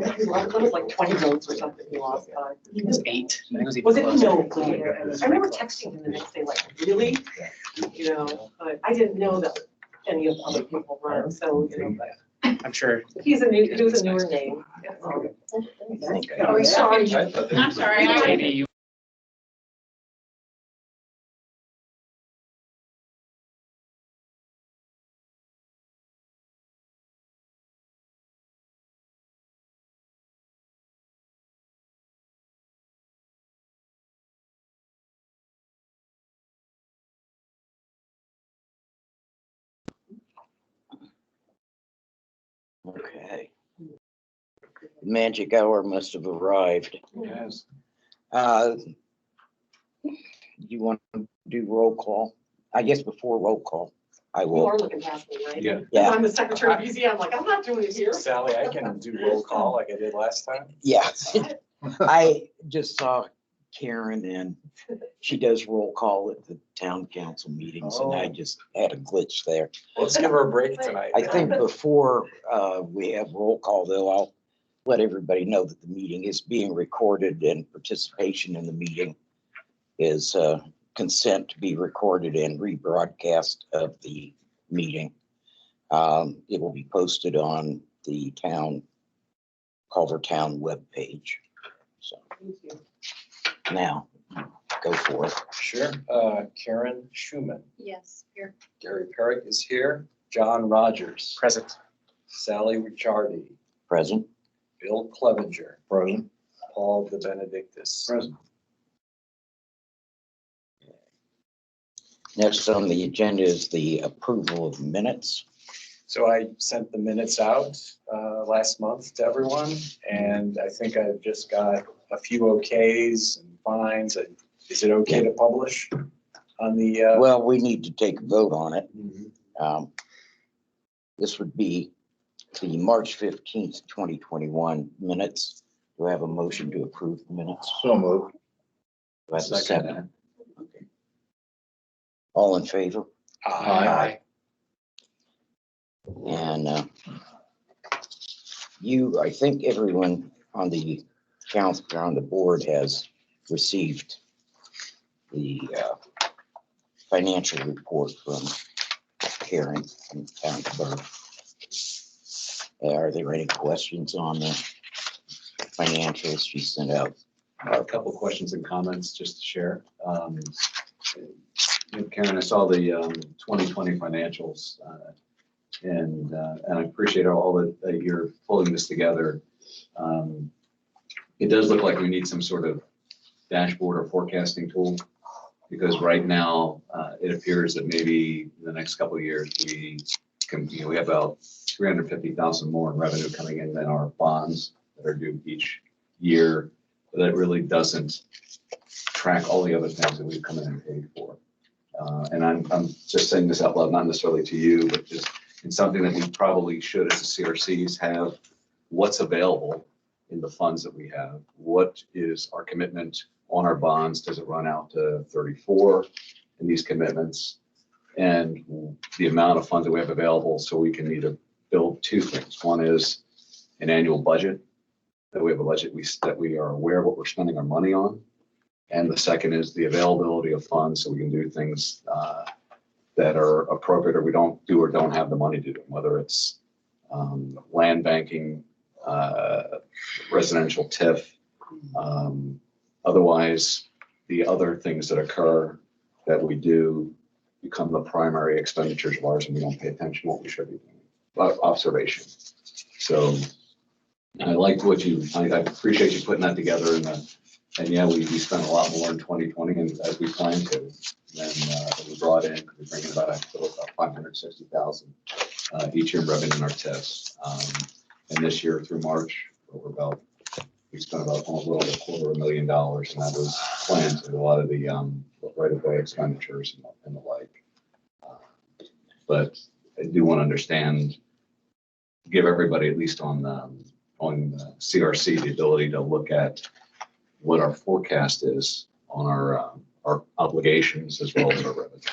that was like 20 votes or something he lost by. He was 8. I think it Was it? closer. No. I remember texting him the next day, like, really? You know, but I didn't know that any of the other people run, so, you know, but I'm sure. he was a newer name. Oh, sorry. I'm sorry. Maybe you. Okay. The magic hour must have arrived. Yes. You want to do roll call? I guess before roll call, I You will. are looking past me, right? Yeah. Yeah. I'm the secretary of BZ, I'm like, I'm not doing it here. Sally, I can do roll call like I did last time. Yeah. I just saw Karen and she does roll call at the town council meetings and I just had a glitch there. Let's give her a break tonight. I think before we have roll call though, I'll let everybody know that the meeting is being recorded and participation in the meeting is consent to be recorded and rebroadcast of the meeting. It will be posted on the Culver Town webpage. So now go for it. Sure. Karen Schumann, Yes, here. Gary Perrick is here, John Rogers, Present. Sally Ricciardi, Present. Bill Clevenger, present. Paul De Benedictis. Present. Next on the agenda is the approval of minutes. So I sent the minutes out last month to everyone, and I think I've just got a few okays and fines. Is it okay to publish on the? Well, we need to take a vote on it. Mhm. This would be the March 15th, 2021 minutes. Do I have a motion to approve the minutes? So moved. Do I have a Second. second? Okay. All in favor? Aye. And I think everyone on the council, on the board has received the financial report from Karen from town clerk. Are there any questions on the financials she sent out? A couple questions and comments just to share. Karen, I saw the 2020 financials and I appreciate all that you're pulling this together. It does look like we need some sort of dashboard or forecasting tool because right now it appears that maybe in the next couple of years we have about 350,000 more in revenue coming in than our bonds that are due each year. But that really doesn't track all the other things that we've come in and paid for. And I'm just saying this out loud, not necessarily to you, but just in something that we probably should as the CRCs have what's available in the funds that we have. What is our commitment on our bonds? Does it run out to 34 in these commitments? And the amount of funds that we have available so we can either build two things. One is an annual budget, that we have a budget that we are aware of what we're spending our money on. And the second is the availability of funds so we can do things that are appropriate or we don't do or don't have the money to do, whether it's land banking, residential TIF, otherwise the other things that occur that we do become the primary expenditures of ours and we don't pay attention to what we should be doing. Observation. So I liked what I appreciate you putting that together and yeah, we spent a lot more in 2020 and as we planned to than we brought in. We're bringing about 560,000 each year in revenue in our TIFs. And this year through March, we spent about almost a little over $250,000, and that was planned to a lot of the right-of-way expenditures and the like. But I do want to understand, give everybody at least on CRC the ability to look at what our forecast is on our obligations as well as our revenues.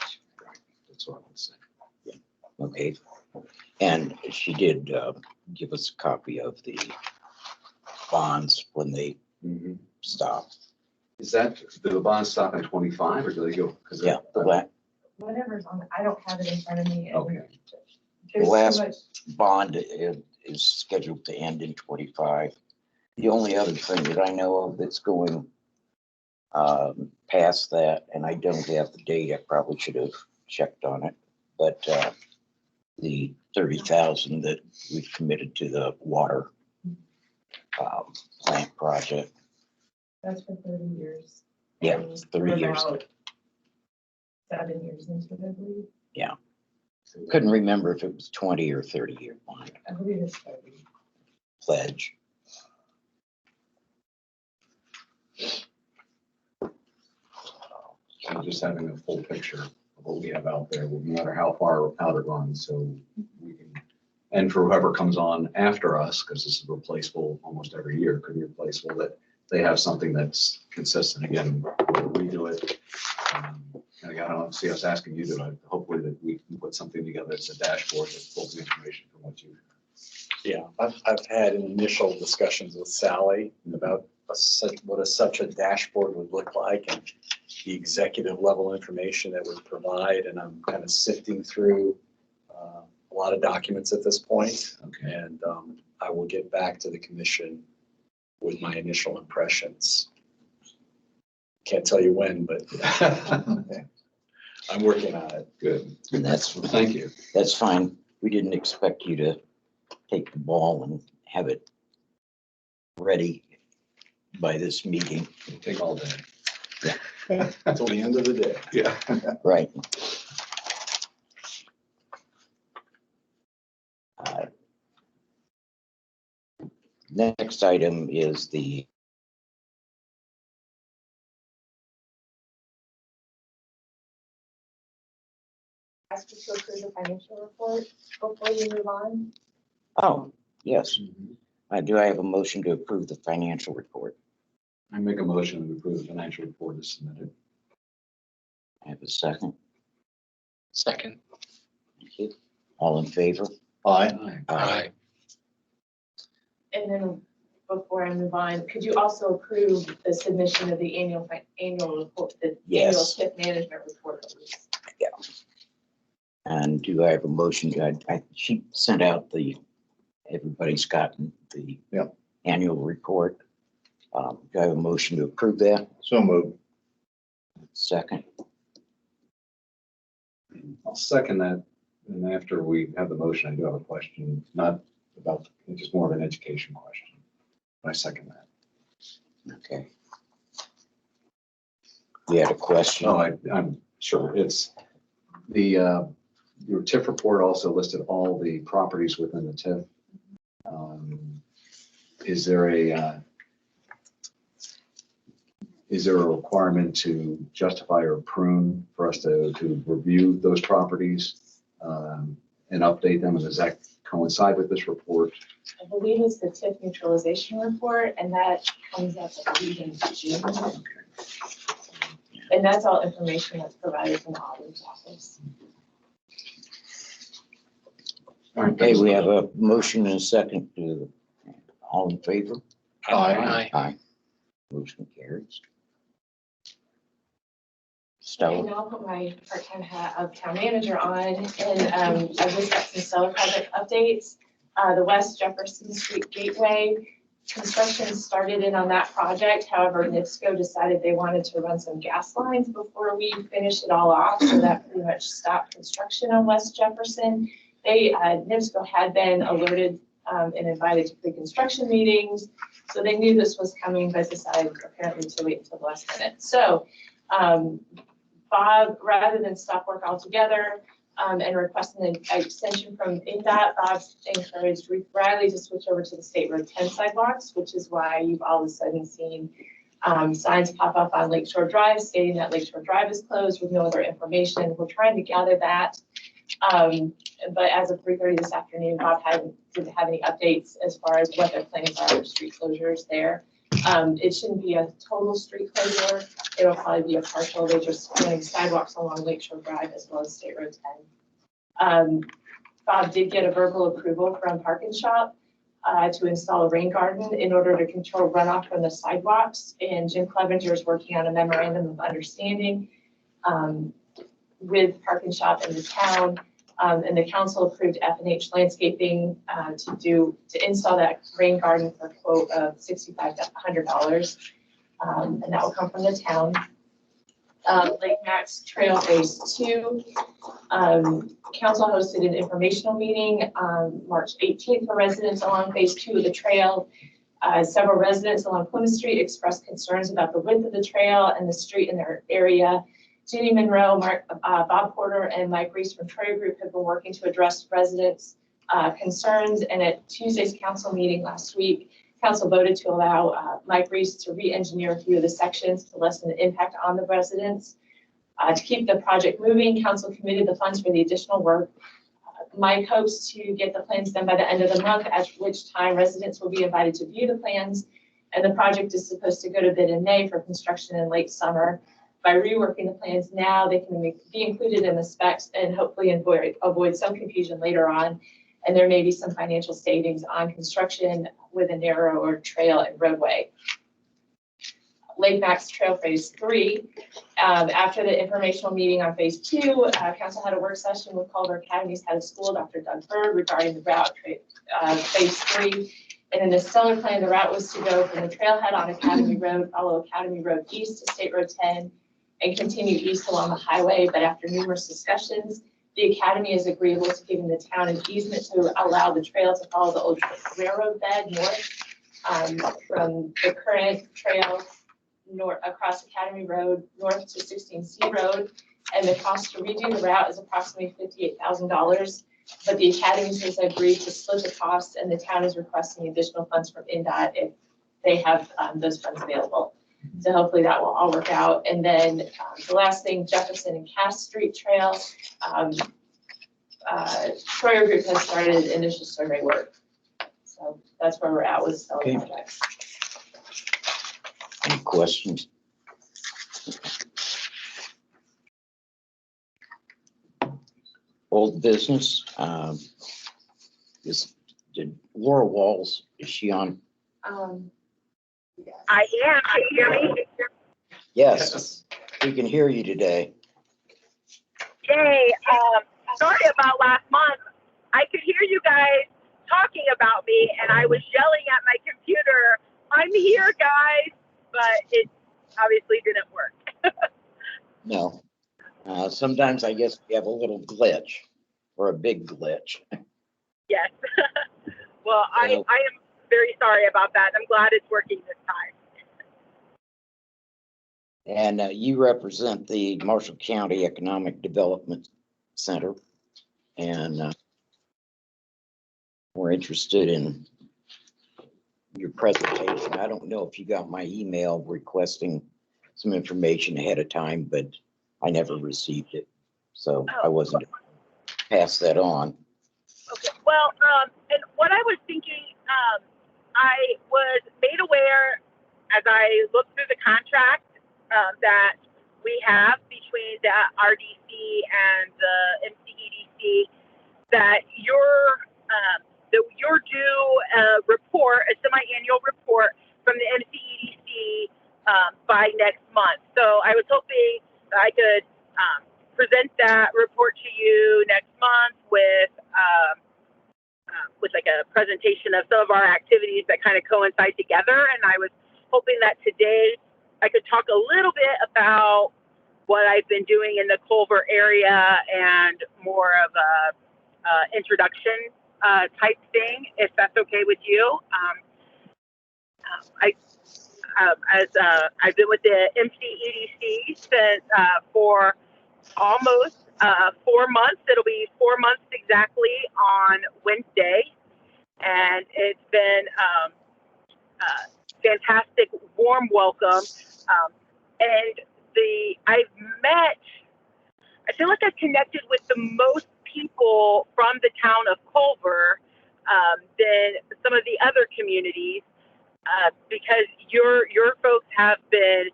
That's what I would say. Yeah. Okay. And she did give us a copy of the bonds when they Mhm. stop. Is that, do the bonds stop in 25 or do they go? 'Cause Yeah, Whatever's on, I don't have it in front of me. and Okay. There's so last- much. bond is scheduled to end in 25. The only other thing that I know of that's going past that, and I don't have the date, I probably should have checked on it, but the 30,000 that we've committed to the water plant project. That's for 30 years. Yeah, And 30 we're years. about 7 years into it, I believe. Couldn't remember if it was 20 or 30-year bond I believe it's 30. pledge. So just having a full picture of what we have out there, no matter how far out it runs, so we can, and for whoever comes on after us, because this is replaceable almost every year, could be replaceable, that they have something that's consistent. Again, we do it. And again, I don't see us asking you to, hopefully that we can put something together that's a dashboard that pulls the information from what you. Yeah, I've had initial discussions with Sally about such a dashboard would look like and the executive level information that would provide. And I'm kind of sifting through a lot of documents at this point. Okay. And I will get back to the commission with my initial impressions. Can't tell you when, but I'm working on it. Good. And Thank you. that's fine. We didn't expect you to take the ball and have it ready by this meeting. It'll take all day. Until the end of the day. Yeah. Right. Uh, Next item is the Ask you to approve the financial report before you move on. oh, yes. Do I have a motion to approve the financial report? I make a motion to approve the financial report as submitted. I have a second. Second. Thank you. All in favor? Aye. Aye. And then before I move on, could you also approve the submission of the annual report, the annual Yes. TIF management report? Please? And do I have a motion? She sent out everybody's gotten the Yep. annual report. Do I have a motion to approve that? So moved. Second. I'll second that. And after we have the motion, I do have a question, not about, just more of an education question. I second that. Okay. You had a question? No, I'm sure. It's your TIF report also listed all the properties within the TIF. Is there a requirement to justify or prune for us to review those properties and update them? And does that coincide with this report? I believe it's the TIF neutralization report, and that comes up, I believe, in June. And that's all information that's provided from the auditor's office. Okay, we have a motion and a second to, all in favor? Aye. Aye. Motion carries. And Stella, I'll put my part-time hat of town manager on, and I've just got some Stellar project updates. The West Jefferson Street Gateway, construction started in on that project. However, NIPSCO decided they wanted to run some gas lines before we finished it all off, so that pretty much stopped construction on West Jefferson. NIPSCO had been alerted and invited to pre-construction meetings, so they knew this was coming, but decided apparently to wait until the last minute. So Bob, rather than stop work altogether and requesting an extension from INDOT, Bob encouraged Riley to switch over to the State Road 10 sidewalks, which is why you've all of a sudden seen signs pop up on Lakeshore Drive stating that Lakeshore Drive is closed with no other information. We're trying to gather that. But as of 3:30 this afternoon, Bob didn't have any updates as far as what their plans are for street closures there. It shouldn't be a total street closure. It'll probably be a partial. They're just running sidewalks along Lakeshore Drive as well as State Road 10. Bob did get a verbal approval from Park and Shop to install a rain garden in order to control runoff from the sidewalks. And Jim Clevenger is working on a memorandum of understanding with Park and Shop in the town. And the council approved F&H Landscaping to install that rain garden for a quote of $6,500. And that will come from the town. Lake Max Trail Phase 2. Council hosted an informational meeting on March 18th for residents along Phase 2 of the trail. Several residents along Plymouth Street expressed concerns about the width of the trail and the street in their area. Judy Monroe, Bob Porter, and Mike Reese from Troyer Group have been working to address residents' concerns. And at Tuesday's council meeting last week, council voted to allow Mike Reese to re-engineer a few of the sections to lessen the impact on the residents. To keep the project moving, council committed the funds for the additional work. Mike hopes to get the plans done by the end of the month, at which time residents will be invited to view the plans. And the project is supposed to go to bid in May for construction in late summer. By reworking the plans now, they can be included in the specs and hopefully avoid some confusion later on. And there may be some financial savings on construction with a narrower trail and roadway. Lake Max Trail Phase 3. After the informational meeting on Phase 2, council had a work session with Culver Academy's head of school, Dr. Doug Bird, regarding the route Phase 3. And in the stellar plan, the route was to go from the trailhead on Academy Road, follow Academy Road east to State Road 10, and continue east along the highway. But after numerous discussions, the Academy is agreeable to giving the town an easement to allow the trail to follow the old railroad bed north from the current trail north across Academy Road north to 16C Road. And the cost to redo the route is approximately $58,000. But the Academy has agreed to split the cost, and the town is requesting additional funds from INDOT if they have those funds available. So hopefully that will all work out. And then the last thing, Jefferson and Cass Street Trail. Troyer Group has started initial survey work. So that's where we're at with selling projects. Any questions? Old business. Did Laura Walls, is she on? Yes. I am. Can you hear me? Yes, we can hear you today. Yay. Sorry about last month. I could hear you guys talking about me, and I was yelling at my computer, I'm here, guys, but it obviously didn't work. No. Sometimes I guess we have a little glitch or a big glitch. Yes. Well, I am very sorry about that. I'm glad it's working this time. And you represent the Marshall County Economic Development Center. And we're interested in your presentation. I don't know if you got my email requesting some information ahead of time, but I never received it. So I wasn't pass that on. Okay. Well, and what I was thinking, I was made aware as I looked through the contract that we have between the RDC and the MCEDC, that you're due a report, a semi-annual report from the MCEDC by next month. So I was hoping that I could present that report to you next month with like a presentation of some of our activities that kind of coincide together. And I was hoping that today I could talk a little bit about what I've been doing in the Culver area and more of a introduction type thing, if that's okay with you. I've been with the MCEDC since for almost 4 months. It'll be 4 months exactly on Wednesday, and it's been fantastic, warm welcome. And I feel like I've connected with the most people from the town of Culver than some of the other communities, because your folks have been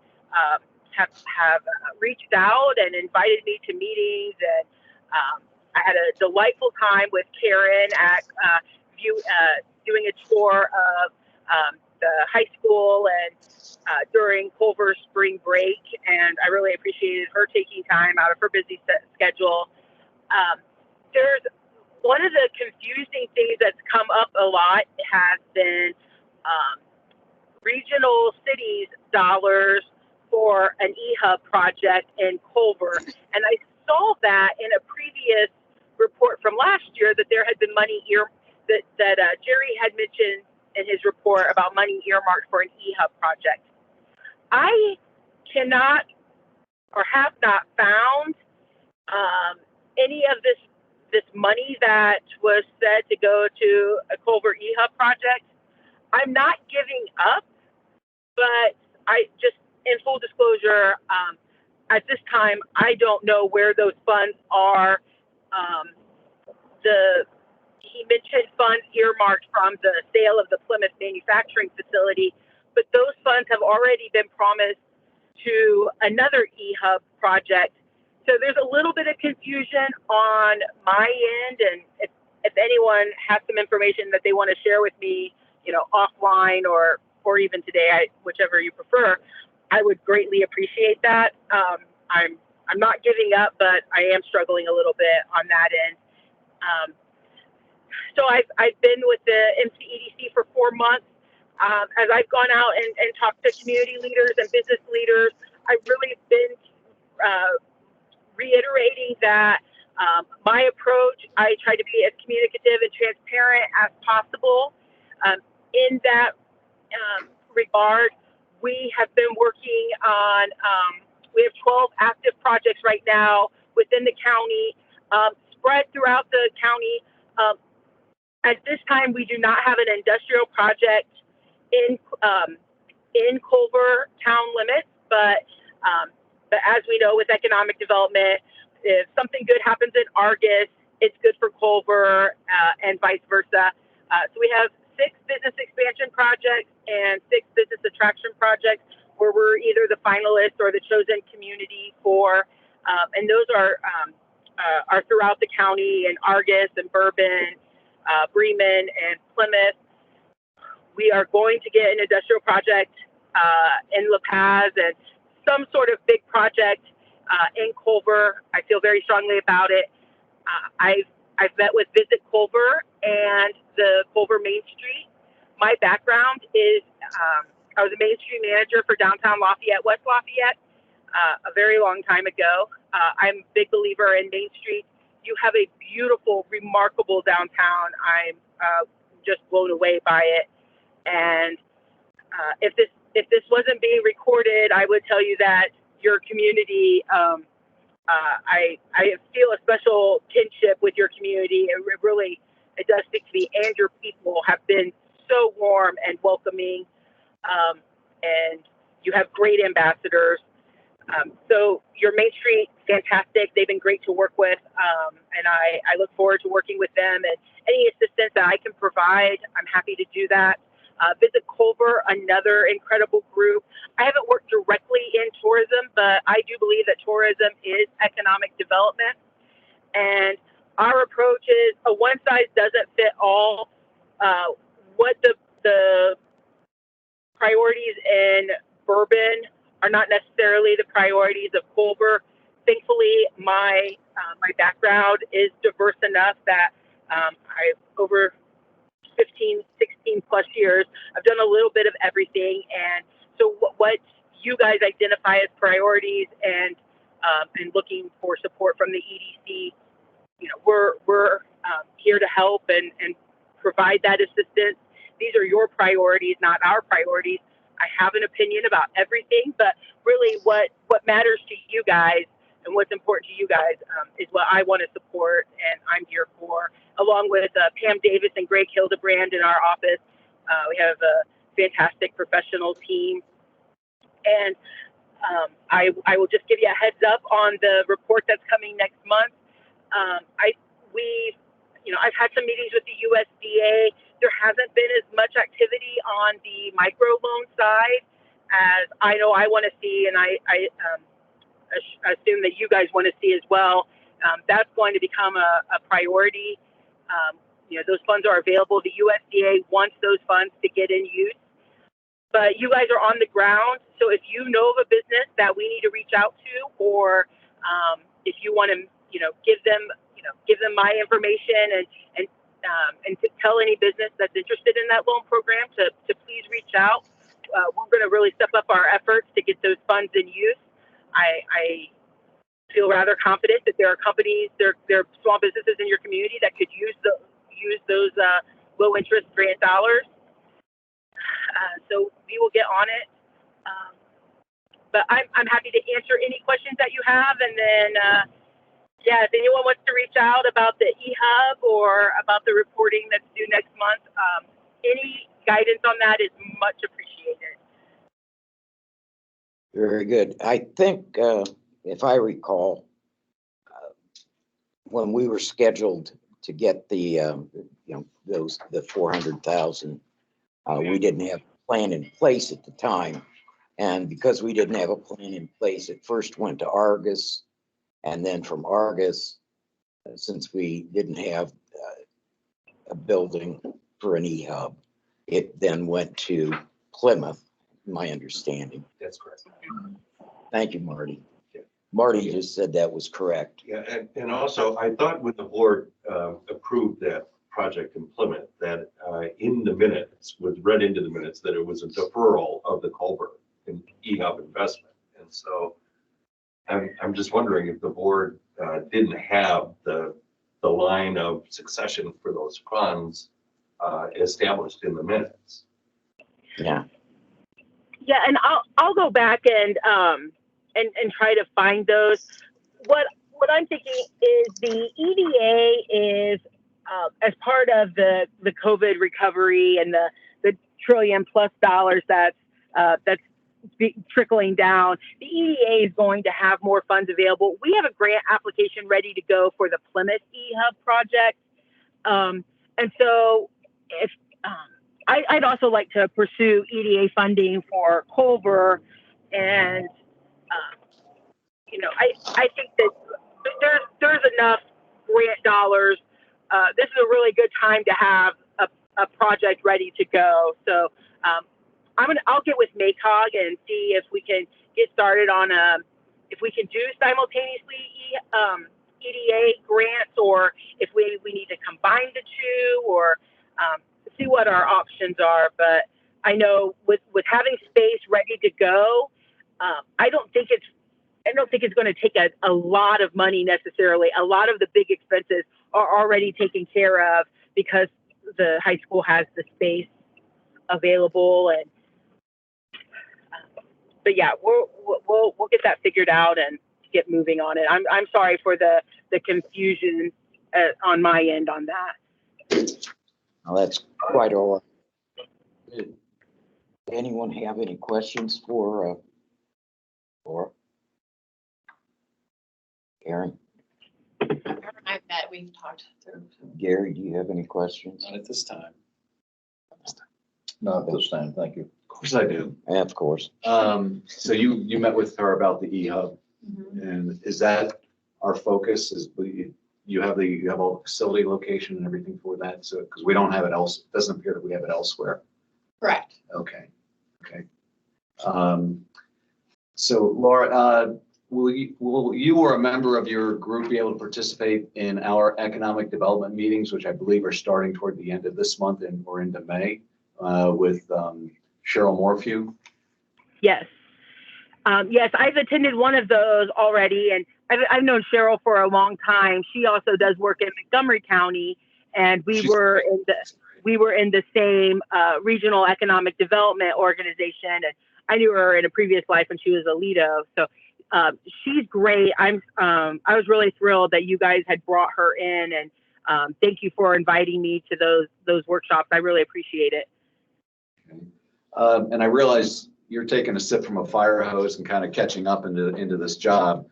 have reached out and invited me to meetings, and I had a delightful time with Karen at doing a tour of the high school and during Culver's spring break, and I really appreciated her taking time out of her busy schedule. There's one of the confusing things that's come up a lot has been regional cities dollars for an eHub project in Culver, and I saw that in a previous report from last year that there had been money that Jerry had mentioned in his report about money earmarked for an eHub project. I cannot or have not found any of this money that was said to go to a Culver eHub project. I'm not giving up, but I just, in full disclosure, at this time, I don't know where those funds are. He mentioned funds earmarked from the sale of the Plymouth manufacturing facility, but those funds have already been promised to another eHub project. So there's a little bit of confusion on my end, and if anyone has some information that they want to share with me, offline or even today, whichever you prefer, I would greatly appreciate that. I'm not giving up, but I am struggling a little bit on that end. So I've been with the MCEDC for 4 months. As I've gone out and talked to community leaders and business leaders, I've really been reiterating that my approach, I try to be as communicative and transparent as possible. In that regard, we have been working on, we have 12 active projects right now within the county, spread throughout the county. At this time, we do not have an industrial project in Culver town limits, but as we know, with economic development, if something good happens in Argus, it's good for Culver, and vice versa. So we have 6 business expansion projects and 6 business attraction projects where we're either the finalist or the chosen community for, and those are throughout the county in Argus and Bourbon, Bremen, and Plymouth. We are going to get an industrial project in La Paz and some sort of big project in Culver. I feel very strongly about it. I've met with Visit Culver and the Culver Main Street. My background is I was a Main Street manager for downtown Lafayette, West Lafayette, a very long time ago. I'm a big believer in Main Street. You have a beautiful, remarkable downtown. I'm just blown away by it. And if this wasn't being recorded, I would tell you that your community, I feel a special kinship with your community. It does speak to me, and your people have been so warm and welcoming, and you have great ambassadors. So your Main Street, fantastic. They've been great to work with, and I look forward to working with them, and any assistance that I can provide, I'm happy to do that. Visit Culver, another incredible group. I haven't worked directly in tourism, but I do believe that tourism is economic development. And our approach is a one size doesn't fit all. What the priorities in Bourbon are not necessarily the priorities of Culver. Thankfully, my background is diverse enough that over 15, 16 plus years, I've done a little bit of everything. And so what you guys identify as priorities and looking for support from the EDC, we're here to help and provide that assistance. These are your priorities, not our priorities. I have an opinion about everything, but really what matters to you guys and what's important to you guys is what I want to support, and I'm here for, along with Pam Davis and Greg Hildebrand in our office. We have a fantastic professional team. And I will just give you a heads up on the report that's coming next month. I've had some meetings with the USDA. There hasn't been as much activity on the microloan side as I know I want to see, and I assume that you guys want to see as well. That's going to become a priority. those funds are available. The USDA wants those funds to get in use. But you guys are on the ground, so if you know of a business that we need to reach out to, or if you want to, give them my information and to tell any business that's interested in that loan program to please reach out. We're going to really step up our efforts to get those funds in use. I feel rather confident that there are companies, there are small businesses in your community that could use those low interest grant dollars. So we will get on it. But I'm happy to answer any questions that you have. And then, if anyone wants to reach out about the eHub or about the reporting that's due next month, any guidance on that is much appreciated. Very good. I think, if I recall, when we were scheduled to get the, the 400,000, we didn't have a plan in place at the time. And because we didn't have a plan in place, it first went to Argus. And then from Argus, since we didn't have a building for an eHub, it then went to Plymouth, my understanding. That's correct. Thank you, Marty. Yeah. Marty just said that was correct. Yeah, and also I thought when the board approved that project in Plymouth, that in the minutes, was read into the minutes that it was a deferral of the Culver and eHub investment. And so I'm just wondering if the board didn't have the line of succession for those funds established in the minutes. Yeah. Yeah, and I'll go back and try to find those. What I'm thinking is the EDA is as part of the COVID recovery and the $1 trillion+ that's trickling down. The EDA is going to have more funds available. We have a grant application ready to go for the Plymouth eHub project, and so if I'd also like to pursue EDA funding for Culver, and I think that there's enough grant dollars. This is a really good time to have a project ready to go. So I'll get with MACOG and see if we can get started on if we can do simultaneously EDA grants, or if we need to combine the two, or see what our options are. But I know with having space ready to go, I don't think it's going to take a lot of money necessarily. A lot of the big expenses are already taken care of because the high school has the space available. And but yeah, we'll get that figured out and get moving on it. I'm sorry for the confusion on my end on that. Well, that's quite all right. Did anyone have any questions for Laura? Aaron? I've met, we've talked through. Gary, do you have any questions? Not at this time. Not this time, thank you. Of course I do. Of course. So you met with her about the eHub, and is that our focus? Is you have all the facility location and everything for that? So because we don't have it else, it doesn't appear that we have it elsewhere. Correct. Okay. So Laura, will you or a member of your group be able to participate in our economic development meetings, which I believe are starting toward the end of this month and we're into May, with Cheryl Morphew? Yes. Yes, I've attended one of those already, and I've known Cheryl for a long time. She also does work in Montgomery County, and we were in the same regional economic development organization. And I knew her in a previous life when she was a Lido. So she's great. I was really thrilled that you guys had brought her in, and thank you for inviting me to those workshops. I really appreciate it. Okay. And I realize you're taking a sip from a fire hose and kind of catching up into this job.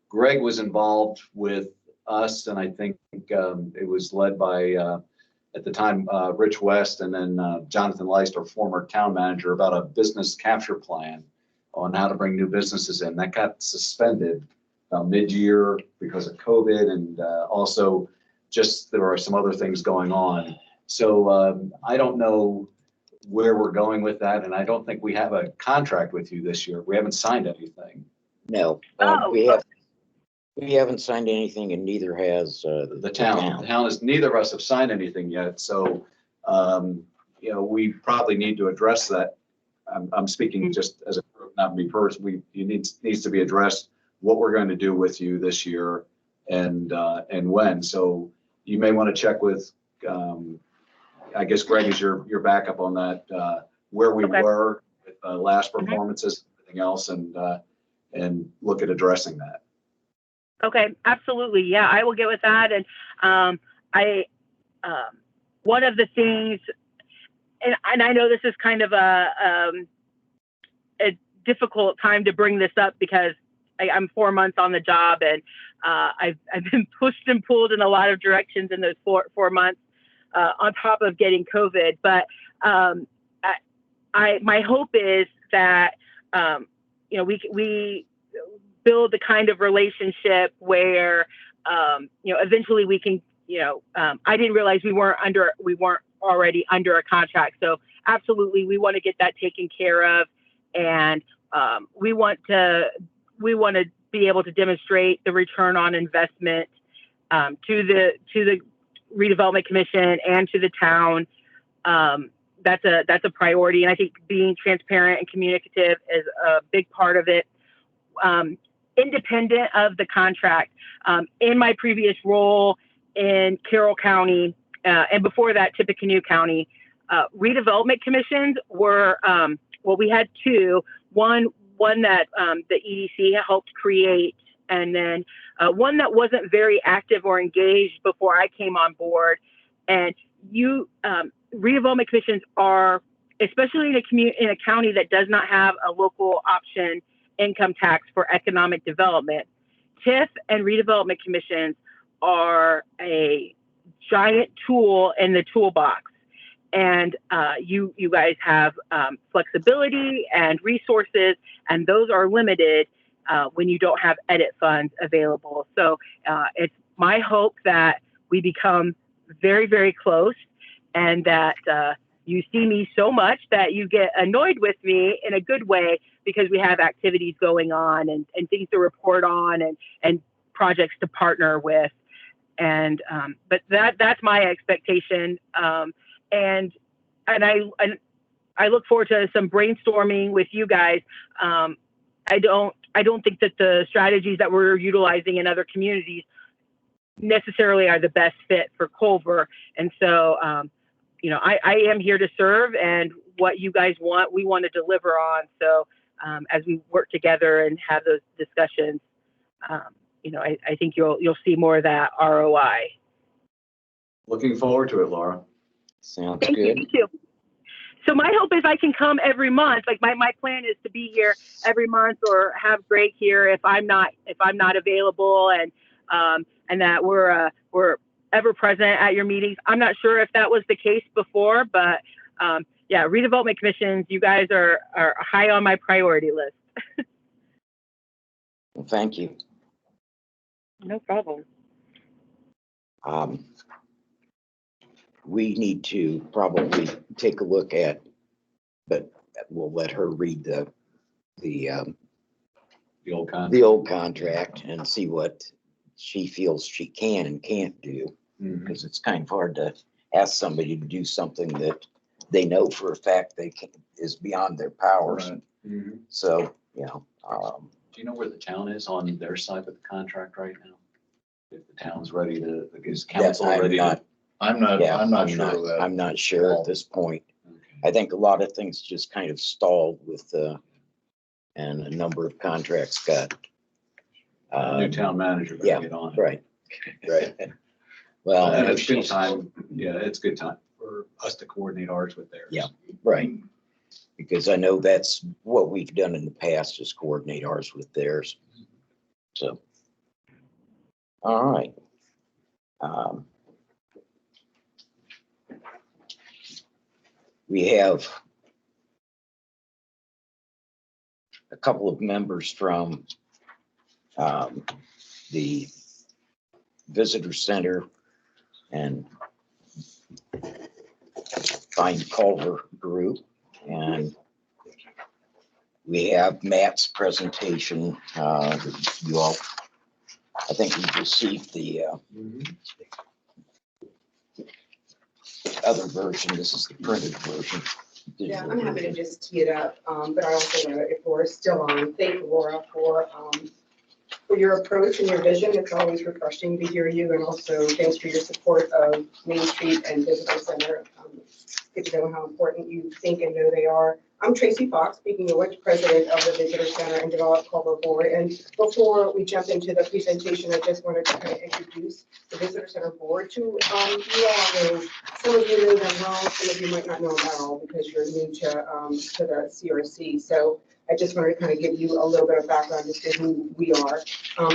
Greg was involved with us, and I think it was led by, at the time, Rich West, and then Jonathan Leist, our former town manager, about a business capture plan on how to bring new businesses in. That got suspended mid-year because of COVID, and also just there are some other things going on. So I don't know where we're going with that, and I don't think we have a contract with you this year. We haven't signed anything. No, Oh. we haven't signed anything, and neither has The town. The town is, neither of us have signed anything yet, so, we probably need to address that. I'm speaking just as a group, not me personally. Needs to be addressed what we're going to do with you this year and when. So you may want to check with, I guess Greg is your backup on that, where we Okay. were with last performances, everything else, and look at addressing that. Okay, absolutely. Yeah, I will get with that. And one of the things, and I know this is kind of a difficult time to bring this up because I'm 4 months on the job, and I've been pushed and pulled in a lot of directions in those four months, on top of getting COVID. But my hope is that we build the kind of relationship where eventually we can. I didn't realize we weren't already under a contract. So absolutely, we want to get that taken care of, and we want to be able to demonstrate the return on investment to the Redevelopment Commission and to the town. That's a priority, and I think being transparent and communicative is a big part of it. Independent of the contract, in my previous role in Carroll County, and before that, Tippecanoe County, redevelopment commissions were, we had two. One that the EDC helped create, and then one that wasn't very active or engaged before I came on board. And redevelopment commissions are, especially in a county that does not have a local option income tax for economic development, TIF and redevelopment commissions are a giant tool in the toolbox. And you guys have flexibility and resources, and those are limited when you don't have edit funds available. So it's my hope that we become very, very close, and that you see me so much that you get annoyed with me in a good way, because we have activities going on and things to report on and projects to partner with. And but that's my expectation. And I look forward to some brainstorming with you guys. I don't think that the strategies that we're utilizing in other communities necessarily are the best fit for Culver. And so, I am here to serve, and what you guys want, we want to deliver on. So as we work together and have those discussions, I think you'll see more of that ROI. Looking forward to it, Laura. Sounds Thank good. you. Too. So my hope is I can come every month. Like my plan is to be here every month, or have Greg here if I'm not available, and that we're ever present at your meetings. I'm not sure if that was the case before, but yeah, redevelopment commissions, you guys are high on my priority list. Well, thank you. No problem. We need to probably take a look at, but we'll let her read the old contract and see what she feels she can and can't do, because it's kind of hard to ask somebody to do something that they know for a fact is beyond their powers. Right. Mm-hmm. So, do you know where the town is on their side of the contract right now? If the town's ready to, is council ready? I'm not sure of that. I'm not sure at this point. Okay. I think a lot of things just kind of stalled with, and a number of contracts got. New town manager Yeah, better get on it. right. Well, And it's good time. Yeah, it's good time for us to coordinate ours with theirs. Yeah. Right. Because I know that's what we've done in the past, is coordinate ours with theirs. So, all right. We have a couple of members from the visitor center and find Culver Group. And we have Matt's presentation. You all, I think we've received the other version. This is the printed version. Yeah, I'm happy to just tee it up, but I also want to, if we're still on, thank Laura for your approach and your vision. It's always refreshing to hear you, and also thanks for your support of Main Street and Visitor Center. Good to know how important you think and know they are. I'm Tracy Fox, speaking of which, president of the Visitor Center and Develop Culver Board. And before we jump into the presentation, I just wanted to kind of introduce the Visitor Center Board to you all. Know, some of you know them well, some of you might not know them at all because you're new to the CRC. So I just wanted to kind of give you a little bit of background as to who we are.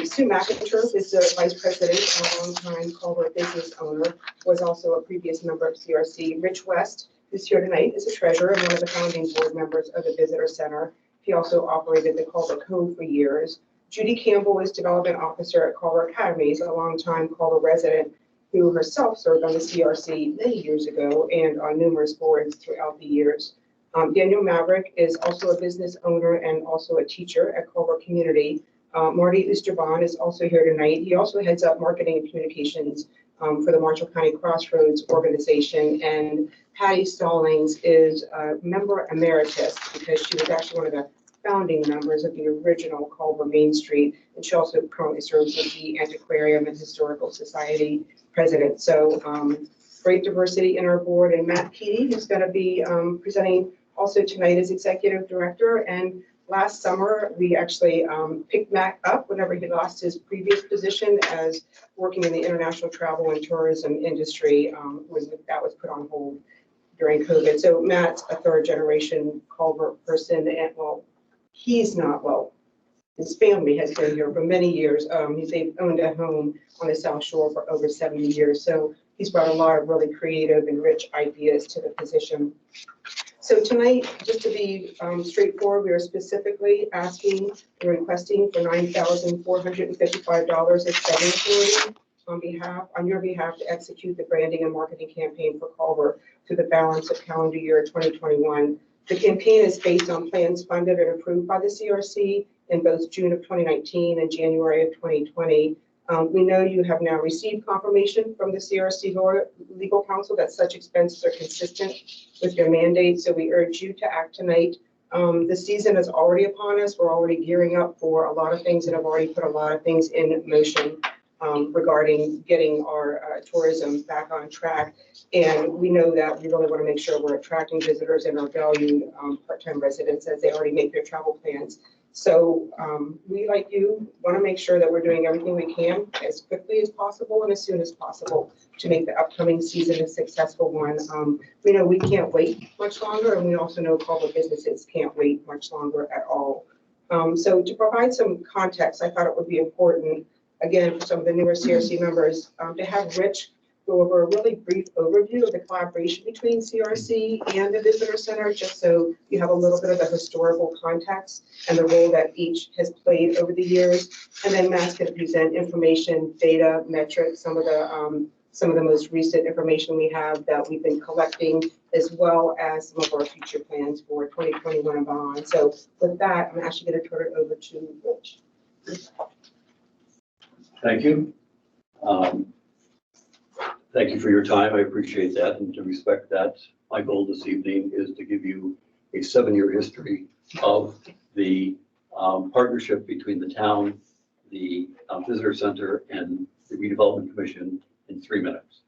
Sue McIntyre is the vice president and a longtime Culver business owner, was also a previous member of CRC. Rich West, who's here tonight, is a treasurer and one of the founding board members of the Visitor Center. He also operated the Culver Code for years. Judy Campbell is development officer at Culver Academies, a longtime Culver resident who herself served on the CRC many years ago and on numerous boards throughout the years. Daniel Maverick is also a business owner and also a teacher at Culver Community. Marty Oosterbaan is also here tonight. He also heads up marketing and communications for the Marshall County Crossroads organization. And Patty Stallings is a member emeritus because she was actually one of the founding members of the original Culver Main Street. And she also currently serves as the Antiquarian and Historical Society president. So great diversity in our board. And Matt Keaty, who's going to be presenting also tonight as executive director. And last summer, we actually picked Matt up whenever he lost his previous position as working in the international travel and tourism industry when that was put on hold during COVID. So Matt's a third generation Culver person, and well, he's not, well, his family has been here for many years. They've owned a home on the South Shore for over 70 years. So he's brought a lot of really creative and rich ideas to the position. So tonight, just to be straightforward, we are specifically asking and requesting for $9,455 as spending authority on your behalf to execute the branding and marketing campaign for Culver through the balance of calendar year 2021. The campaign is based on plans funded and approved by the CRC in both June of 2019 and January of 2020. We know you have now received confirmation from the CRC legal counsel that such expenses are consistent with your mandate, so we urge you to act tonight. The season is already upon us. We're already gearing up for a lot of things and have already put a lot of things in motion regarding getting our tourism back on track. And we know that we really want to make sure we're attracting visitors and our valued part-time residents as they already make their travel plans. So we, like you, want to make sure that we're doing everything we can as quickly as possible and as soon as possible to make the upcoming season a successful one. We know we can't wait much longer, and we also know Culver businesses can't wait much longer at all. So to provide some context, I thought it would be important, again, for some of the newer CRC members, to have Rich go over a really brief overview of the collaboration between CRC and the Visitor Center, just so you have a little bit of the historical context and the role that each has played over the years. And then Matt's going to present information, data, metrics, some of the most recent information we have that we've been collecting, as well as some of our future plans for 2021 and beyond. So with that, I'm actually going to turn it over to Rich. Thank you. Thank you for your time. I appreciate that, and to respect that, my goal this evening is to give you a 7-year history of the partnership between the town, the Visitor Center, and the Redevelopment Commission in 3 minutes.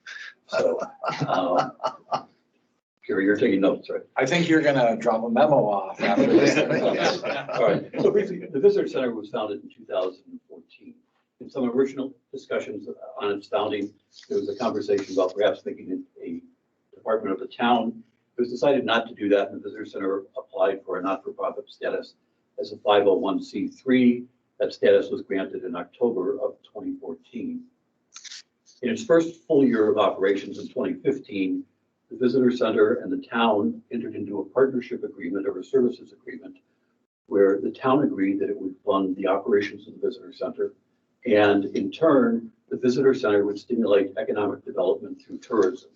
So, Gary, you're taking notes, right? I think you're gonna drop a memo off after this. All right. So briefly, the Visitor Center was founded in 2014. In some original discussions on its founding, there was a conversation about perhaps making it a department of the town. It was decided not to do that, and the Visitor Center applied for a not-for-profit status as a 501c3. That status was granted in October of 2014. In its first full year of operations in 2015, the Visitor Center and the town entered into a partnership agreement or a services agreement where the town agreed that it would fund the operations of the Visitor Center, and in turn, The visitor center would stimulate economic development through tourism.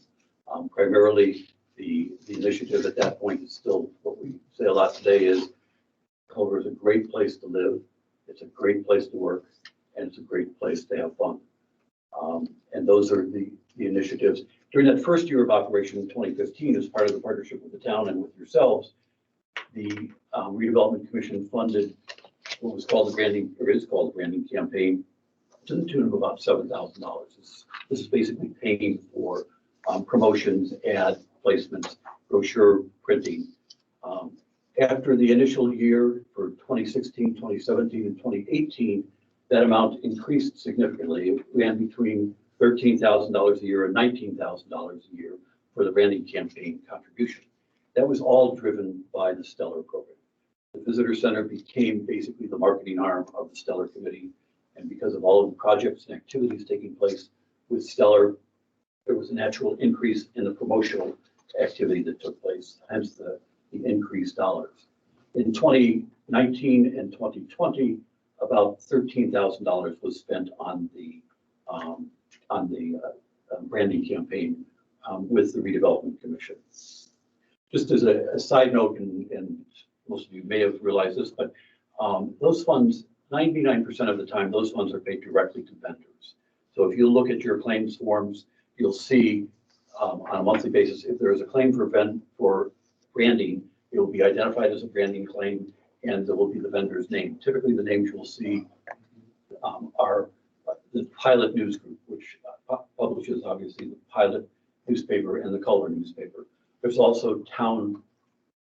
Primarily, the initiative at that point is still what we say a lot today is Culver is a great place to live. It's a great place to work, and it's a great place to have fun. And those are the initiatives. During that first year of operation in 2015, as part of the partnership with the town and with yourselves, the Redevelopment Commission funded what was called the branding, or is called the branding campaign, to the tune of about $7,000. This is basically paying for promotions, ad placements, brochure printing. After the initial year for 2016, 2017, and 2018, that amount increased significantly. It ran between $13,000 a year and $19,000 a year for the branding campaign contribution. That was all driven by the Stellar program. The Visitor Center became basically the marketing arm of the Stellar Committee. And because of all of the projects and activities taking place with Stellar, there was a natural increase in the promotional activity that took place, hence the increased dollars. In 2019 and 2020, about $13,000 was spent on the branding campaign with the Redevelopment Commission. Just as a side note, and most of you may have realized this, but those funds, 99% of the time, those funds are paid directly to vendors. So if you look at your claims forms, you'll see on a monthly basis, if there is a claim for branding, it will be identified as a branding claim, and there will be the vendor's name. Typically, the names you'll see are the Pilot News Group, which publishes obviously the Pilot newspaper and the Culver newspaper. There's also Town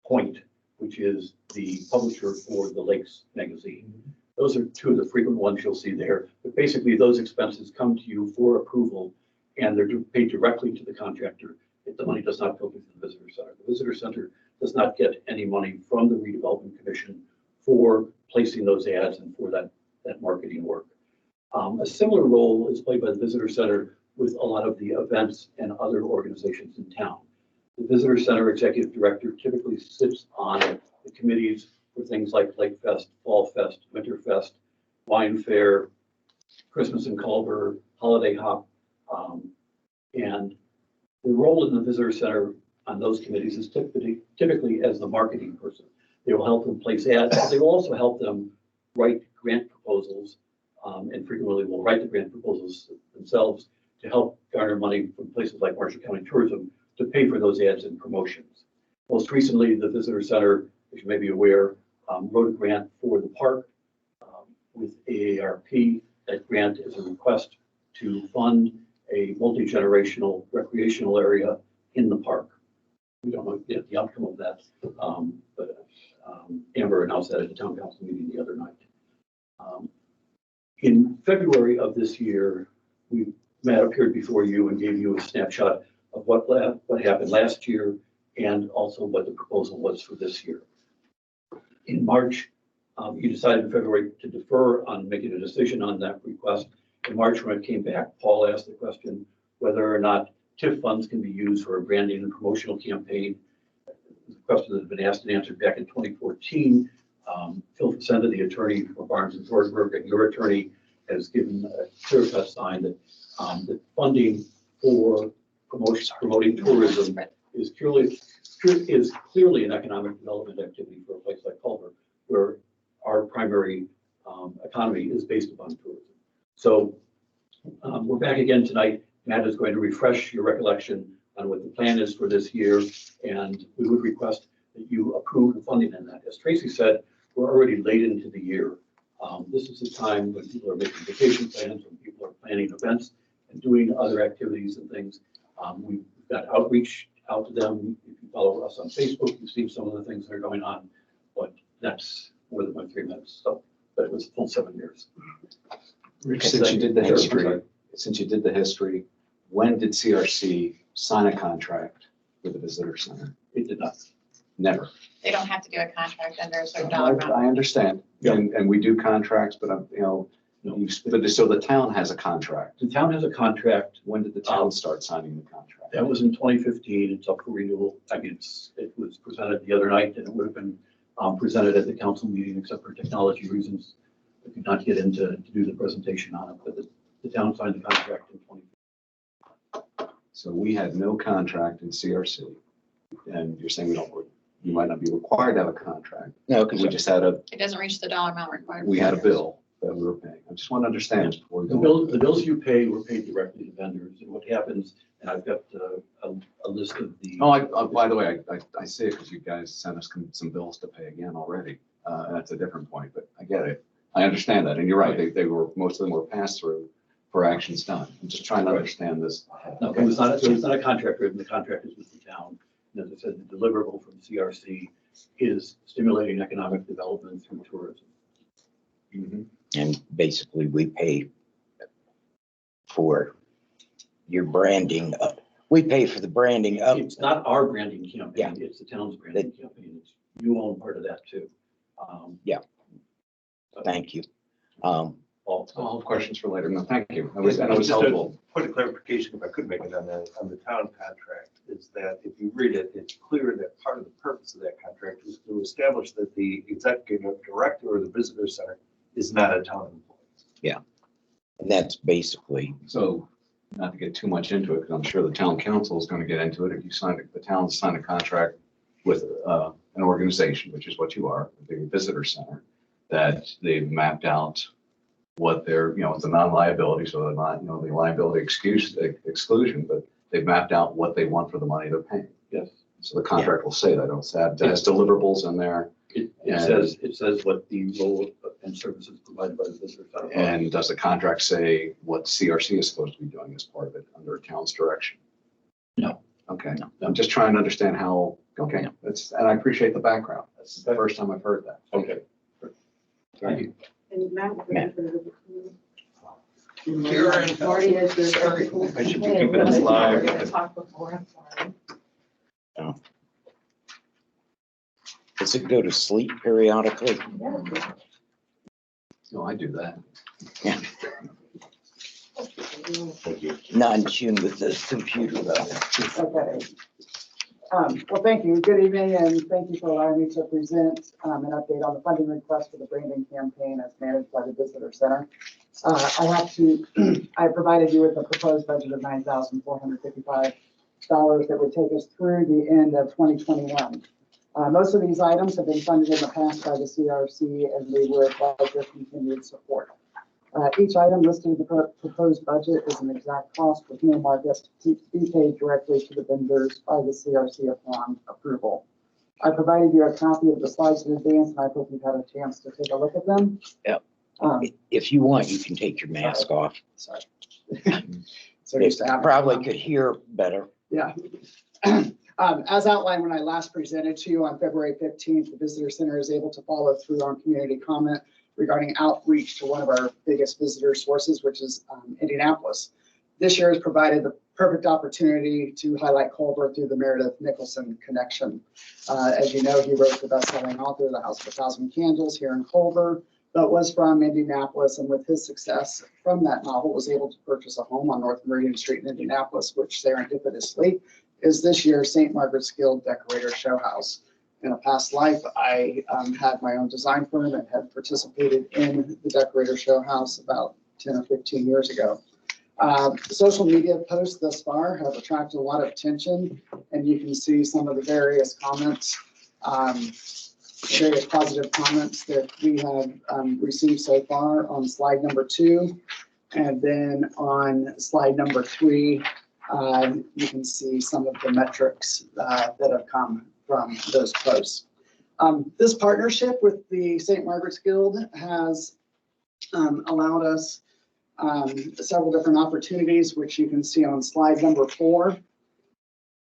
Point, which is the publisher for the Lakes magazine. Those are two of the frequent ones you'll see there. But basically, those expenses come to you for approval, and they're paid directly to the contractor. The money does not go to the Visitor Center. The Visitor Center does not get any money from the Redevelopment Commission for placing those ads and for that marketing work. A similar role is played by the Visitor Center with a lot of the events and other organizations in town. The Visitor Center Executive Director typically sits on the committees for things like Lakefest, Fall Fest, Winter Fest, Wine Fair, Christmas in Culver, Holiday Hop, and the role in the Visitor Center on those committees is typically as the marketing person. They will help them place ads, but they will also help them write grant proposals, and frequently will write the grant proposals themselves to help garner money from places like Marshall County Tourism to pay for those ads and promotions. Most recently, the Visitor Center, as you may be aware, wrote a grant for the park with AARP. That grant is a request to fund a multi-generational recreational area in the park. We don't know yet the outcome of that, but Amber announced that at the town council meeting the other night. In February of this year, Matt appeared before you and gave you a snapshot of what happened last year and also what the proposal was for this year. In March, you decided in February to defer on making a decision on that request. In March, when it came back, Paul asked the question whether or not TIF funds can be used for a branding and promotional campaign. The question that had been asked and answered back in 2014. Phil Facenda, the attorney for Barnes and Thornburg, and your attorney has given a clear-cut sign that that funding for promoting tourism is clearly an economic development activity for a place like Culver, where our primary economy is based upon tourism. So we're back again tonight. Matt is going to refresh your recollection on what the plan is for this year, and we would request that you approve the funding in that. As Tracy said, we're already late into the year. This is the time when people are making vacation plans, when people are planning events and doing other activities and things. We've got outreach out to them. If you follow us on Facebook, you've seen some of the things that are going on, but that's more than my 3 minutes. So, but it was a full 7 years. Rich, since you did the history, when did CRC sign a contract with the Visitor Center? It did not. Never. They don't have to do a contract under a certain dollar amount. I understand. Yeah. And we do contracts, but so the town has a contract. The town has a contract. When did the town start signing the contract? That was in 2015. It's up for renewal. I mean, it was presented the other night, and it would have been presented at the council meeting, except for technology reasons. I could not get in to do the presentation on it, but the town signed the contract in 20. So we had no contract in CRC, and you're saying you might not be required to have a contract. No, We just had It doesn't reach the dollar amount required. we had a bill that we were paying. I just want to understand before we go. The bills you pay were paid directly to vendors, and what happens, and I've got a list of the. Oh, by the way, I see it because you guys sent us some bills to pay again already. And that's a different point, but I get it. I understand that. And you're right, they were, most of them were passed through for actions done. I'm just trying to understand this. No, it was not a contract written, the contract is with the town. And as I said, the deliverable from CRC is stimulating economic development through tourism. Mhm. And basically we pay for your branding up. We pay for the branding up. It's not our branding campaign, Yeah. it's the town's branding campaign. You own part of that too. Thank you. Paul. I'll have questions for later. No, thank you. That was Just a helpful. Point of clarification, if I could make it on the town contract, is that if you read it, it's clear that part of the purpose of that contract is to establish that the executive director of the visitor center is not a town employee. And that's basically, So not to get too much into it, because I'm sure the town council is going to get into it. If you the town signed a contract with an organization, which is what you are, the visitor center, that they've mapped out what their, it's a non-liability, so they're not, the liability exclusion, but they've mapped out what they want for the money they're paying. Yes. So the contract will say that, it has deliverables in there. It says what the role and services provided by the visitor center. are. And does the contract say what CRC is supposed to be doing as part of it under a town's direction? No. Okay, No. I'm just trying to understand how, okay, and I appreciate the background. That's the first time I've heard that. Okay. Thank you. And Matt. Matt. Marty has your. I should be keeping this live. We're gonna talk before, I'm sorry. does it go to sleep periodically? No, I do that. Thank you. Not in tune with the computer though. Okay. Well, thank you. Good evening, and thank you for allowing me to present an update on the funding request for the branding campaign as managed by the Visitor Center. I provided you with a proposed budget of $9,455 that would take us through the end of 2021. Most of these items have been funded in the past by the CRC, and we would like their continued support. Each item listed in the proposed budget is an exact cost with no markup to be paid directly to the vendors by the CRC upon approval. I provided you a copy of the slides in advance, and I hope you've had a chance to take a look at them. Yep. If you want, you can take your mask off. Sorry. So used to have Probably could hear better. Yeah. As outlined when I last presented to you on February 15th, the Visitor Center is able to follow through on community comment regarding outreach to one of our biggest visitor sources, which is Indianapolis. This year has provided the perfect opportunity to highlight Culver through the Meredith Nicholson connection. As you know, he wrote the best-selling author of The House of a Thousand Candles here in Culver, but was from Indianapolis, and with his success from that novel, was able to purchase a home on North Meridian Street in Indianapolis, which serendipitously is this year's St. Margaret's Guild Decorator Show House. In a past life, I had my own design firm and had participated in the Decorator Show House about 10 or 15 years ago. Social media posts thus far have attracted a lot of attention, and you can see some of the various comments, various positive comments that we have received so far on slide number 2. And then on slide number 3, you can see some of the metrics that have come from those posts. This partnership with the St. Margaret's Guild has allowed us several different opportunities, which you can see on slide number 4.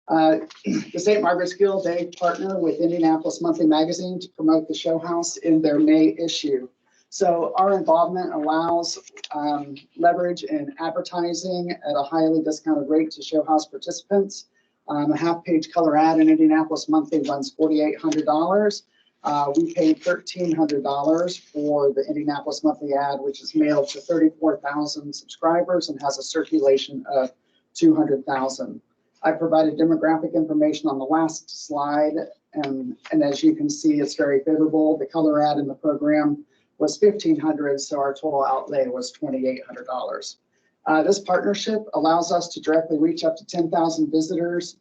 The St. Margaret's Guild, they partner with Indianapolis Monthly Magazine to promote the show house in their May issue. So our involvement allows leverage in advertising at a highly discounted rate to show house participants. A half-page color ad in Indianapolis Monthly runs $4,800. We paid $1,300 for the Indianapolis Monthly ad, which is mailed to 34,000 subscribers and has a circulation of 200,000. I provided demographic information on the last slide, and as you can see, it's very favorable. The color ad in the program was $1,500, so our total outlay was $2,800. This partnership allows us to directly reach up to 10,000 visitors.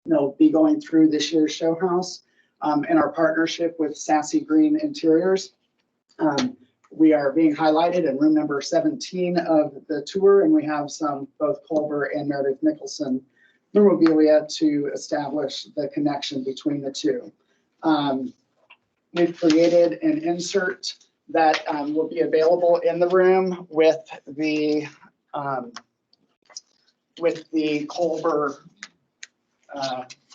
They'll be going through this year's show house in our partnership with Sassy Green Interiors. We are being highlighted in room number 17 of the tour, and we have some both Culver and Meredith Nicholson memorabilia to establish the connection between the two. We've created an insert that will be available in the room with the Culver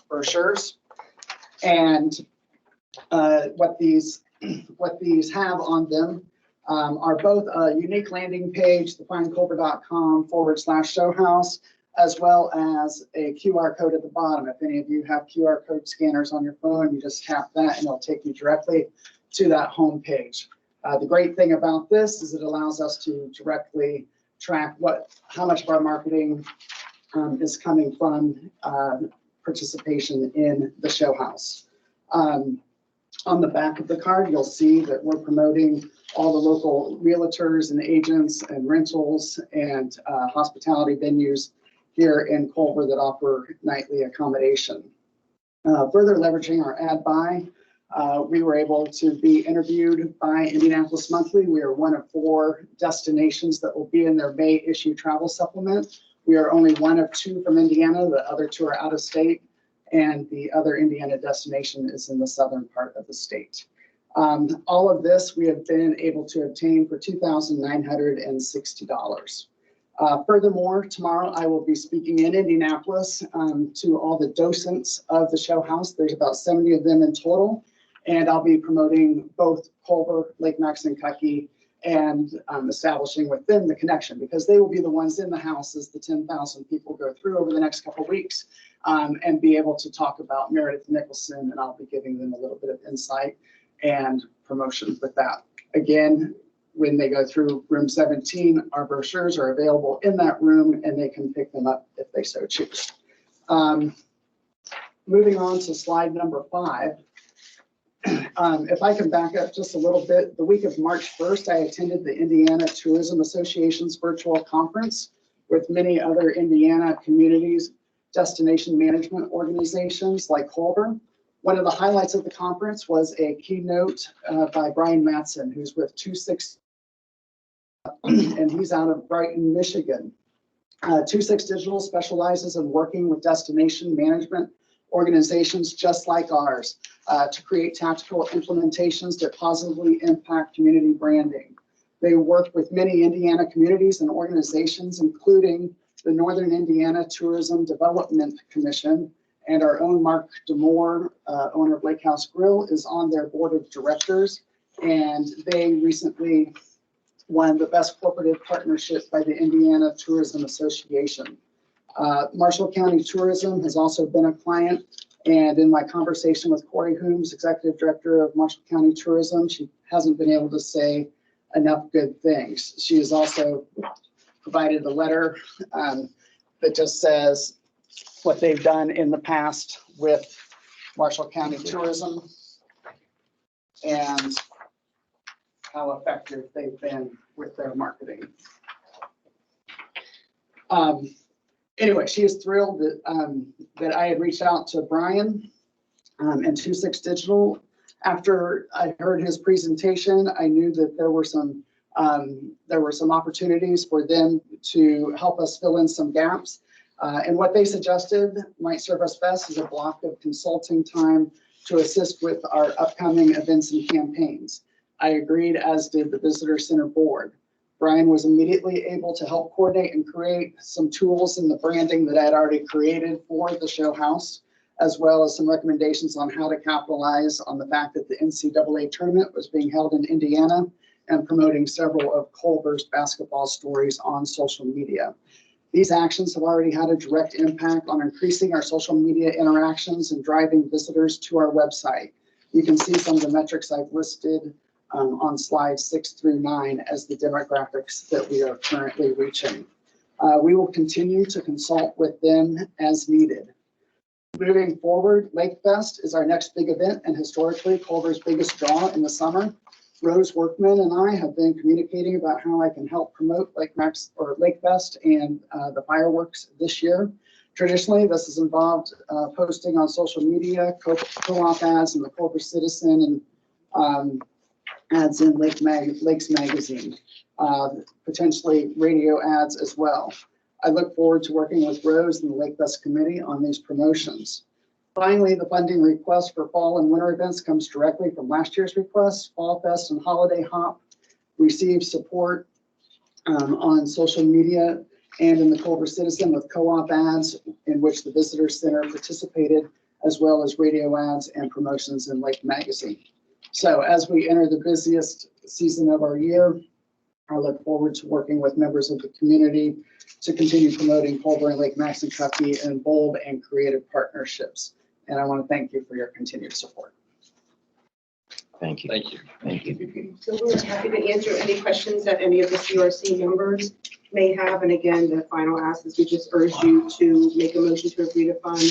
brochures, and what these have on them are both a unique landing page, defindculver.com/show house, as well as a QR code at the bottom. If any of you have QR code scanners on your phone, you just tap that and it'll take you directly to that home page. The great thing about this is it allows us to directly track how much of our marketing is coming from participation in the show house. On the back of the card, you'll see that we're promoting all the local realtors and agents and rentals and hospitality venues here in Culver that offer nightly accommodation. Further leveraging our ad buy, we were able to be interviewed by Indianapolis Monthly. We are one of 4 destinations that will be in their May issue travel supplement. We are only one of 2 from Indiana. The other 2 are out of state, and the other Indiana destination is in the southern part of the state. All of this we have been able to obtain for $2,960. Furthermore, tomorrow I will be speaking in Indianapolis to all the docents of the show house. There's about 70 of them in total, and I'll be promoting both Culver, Lake Maxinkuckee, and establishing with them the connection, because they will be the ones in the house as the 10,000 people go through over the next couple of weeks, and be able to talk about Meredith Nicholson, and I'll be giving them a little bit of insight and promotion with that. Again, when they go through room 17, our brochures are available in that room, and they can pick them up if they so choose. Moving on to slide number 5. If I can back up just a little bit, the week of March 1st, I attended the Indiana Tourism Association's virtual conference with many other Indiana communities, destination management organizations like Culver. One of the highlights of the conference was a keynote by Brian Matson, who's with 26, and he's out of Brighton, Michigan. 26 Digital specializes in working with destination management organizations just like ours to create tactical implementations that positively impact community branding. They work with many Indiana communities and organizations, including the Northern Indiana Tourism Development Commission, and our own Mark DeMoore, owner of Lake House Grill, is on their board of directors, and they recently won the Best Corporate Partnership by the Indiana Tourism Association. Marshall County Tourism has also been a client, and in my conversation with Corey Hooms, Executive Director of Marshall County Tourism, she hasn't been able to say enough good things. She has also provided a letter that just says what they've done in the past with Marshall County Tourism and how effective they've been with their marketing. Anyway, she is thrilled that I had reached out to Brian and 26 Digital. After I heard his presentation, I knew that there were some opportunities for them to help us fill in some gaps. And what they suggested might serve us best as a block of consulting time to assist with our upcoming events and campaigns. I agreed, as did the Visitor Center Board. Brian was immediately able to help coordinate and create some tools in the branding that I had already created for the show house, as well as some recommendations on how to capitalize on the fact that the NCAA tournament was being held in Indiana and promoting several of Culver's basketball stories on social media. These actions have already had a direct impact on increasing our social media interactions and driving visitors to our website. You can see some of the metrics I've listed on slides 6 through 9 as the demographics that we are currently reaching. We will continue to consult with them as needed. Moving forward, Lakefest is our next big event, and historically Culver's biggest draw in the summer. Rose Workman and I have been communicating about how I can help promote Lakefest and the fireworks this year. Traditionally, this has involved posting on social media, co-op ads in the Culver Citizen, and ads in Lakes Magazine, potentially radio ads as well. I look forward to working with Rose and the Lakefest Committee on these promotions. Finally, the funding request for fall and winter events comes directly from last year's request. Fall Fest and Holiday Hop received support on social media and in the Culver Citizen with co-op ads in which the Visitor Center participated, as well as radio ads and promotions in Lake Magazine. So as we enter the busiest season of our year, I look forward to working with members of the community to continue promoting Culver and Lake Max and Truckee in bold and creative partnerships. And I want to thank you for your continued support. Thank you. Thank you. Thank you. So we're happy to answer any questions that any of the CRC members may have. And again, the final ask is we just urge you to make a motion to agree to fund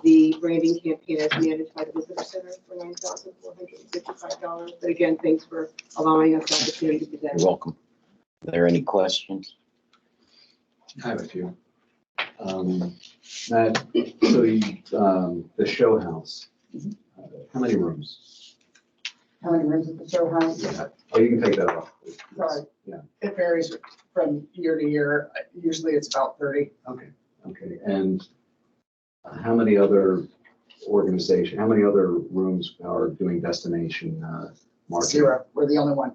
the branding campaign as managed by the Visitor Center for $9,455. But again, thanks for allowing us the opportunity to present. You're welcome. Are there any questions? I have a few. Matt, so the show house, how many rooms? How many rooms at the show house? Yeah. Oh, you can take that off. Sorry. Yeah. It varies from year to year. Usually it's about 30. Okay. Okay. And how many other organizations, how many other rooms are doing destination marketing? 0. We're the only one.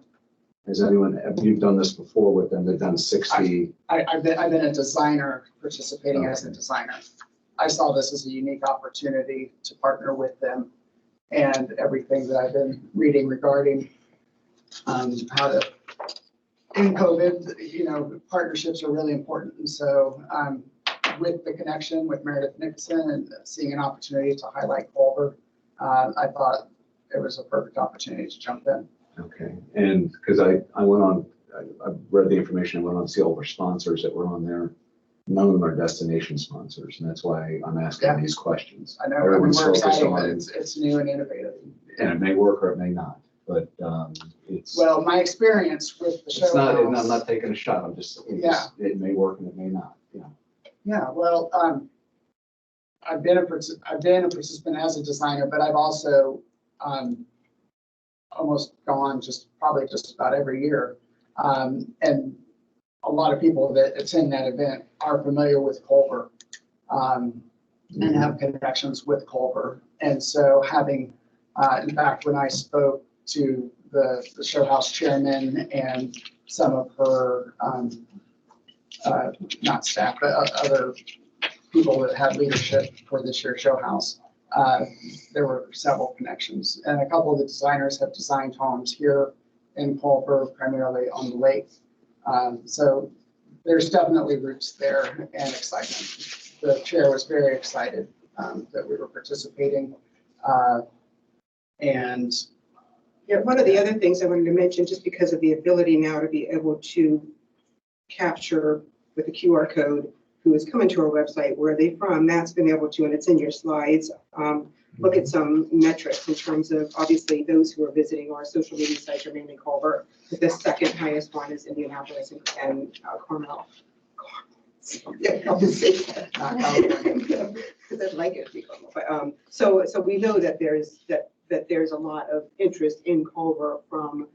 Has anyone, you've done this before with them, they've done 60? I've been a designer participating as a designer. I saw this as a unique opportunity to partner with them, and everything that I've been reading regarding how to, in COVID, partnerships are really important. And so with the connection with Meredith Nixon and seeing an opportunity to highlight Culver, I thought it was a perfect opportunity to jump in. Okay, and because I went on, I read the information, I went on to see all our sponsors that were on there. None of them are destination sponsors, and that's why I'm asking these questions. I know, Everyone's we're excited, focused but on, it's new and innovative. and it may work or it may not, but it's. Well, my experience with the show It's not, house- I'm not taking a shot, I'm just, it may work and it may not, yeah. Yeah, well, I've been a participant as a designer, but I've also almost gone probably just about every year. And a lot of people that attend that event are familiar with Culver and have connections with Culver. And so having, in fact, when I spoke to the show house chairman and some of her, not staff, but other people that had leadership for this year's show house, there were several connections, and a couple of the designers have designed homes here in Culver, primarily on the lake. So there's definitely roots there and excitement. The chair was very excited that we were participating. And Yeah, one of the other things I wanted to mention, just because of the ability now to be able to capture with a QR code who is coming to our website, where are they from? Matt's been able to, and it's in your slides, look at some metrics in terms of, obviously, those who are visiting our social media sites are mainly Culver, but the second highest one is Indianapolis and Carmel. Yeah, I'll just say that. Because I'd like it to be Carmel. But, so we know that there's a lot of interest in Culver from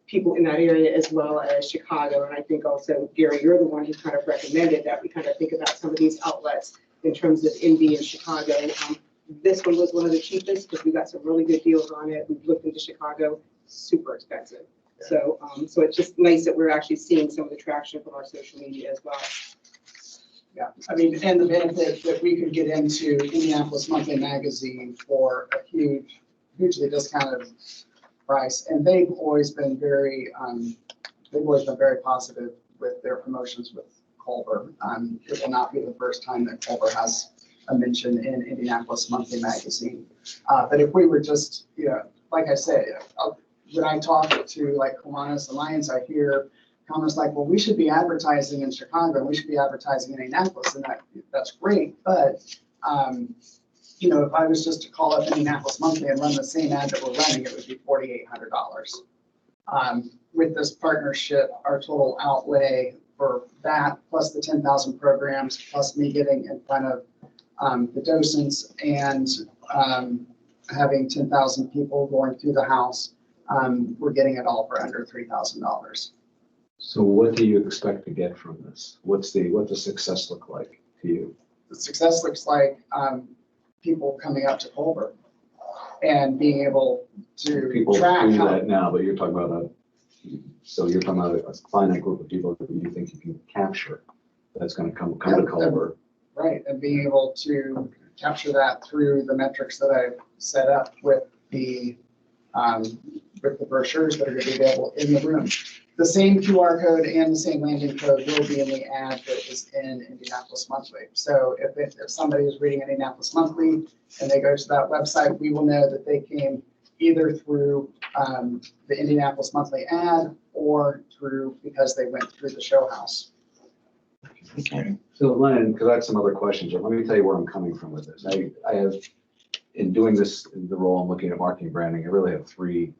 people in that area as well as Chicago. And I think also, Gary, you're the one who kind of recommended that we kind of think about some of these outlets in terms of Indy and Chicago. This one was one of the cheapest because we got some really good deals on it. We've looked into Chicago, super expensive. So it's just nice that we're actually seeing some of the traction from our social media as well. yeah, I mean, and the benefit that we could get into Indianapolis Monthly Magazine for a hugely discounted price. And they've always been very positive with their promotions with Culver. It will not be the first time that Culver has a mention in Indianapolis Monthly Magazine. But if we were just, like I said, when I talk to like Kiwanis Alliance, I hear comments like, well, we should be advertising in Chicago, and we should be advertising in Indianapolis, and that's great. But if I was just to call up Indianapolis Monthly and run the same ad that we're running, it would be $4,800. With this partnership, our total outlay for that, plus the 10,000 programs, plus me getting in front of the docents and having 10,000 people going through the house, we're getting it all for under $3,000. So what do you expect to get from this? What does success look like to you? The success looks like people coming up to Culver and being able to People track do how. that now, but you're talking about you're talking about a finite group of people that you think you can capture that's going to come to Culver. Right, and being able to capture that through the metrics that I've set up with the brochures that are going to be available in the room. The same QR code and the same landing code will be in the ad that is in Indianapolis Monthly. So if somebody is reading Indianapolis Monthly and they go to that website, we will know that they came either through the Indianapolis Monthly ad or because they went through the show house. Okay. So Len, because I have some other questions, but let me tell you where I'm coming from with this. I have, in doing this, in the role I'm looking at marketing branding, I really have three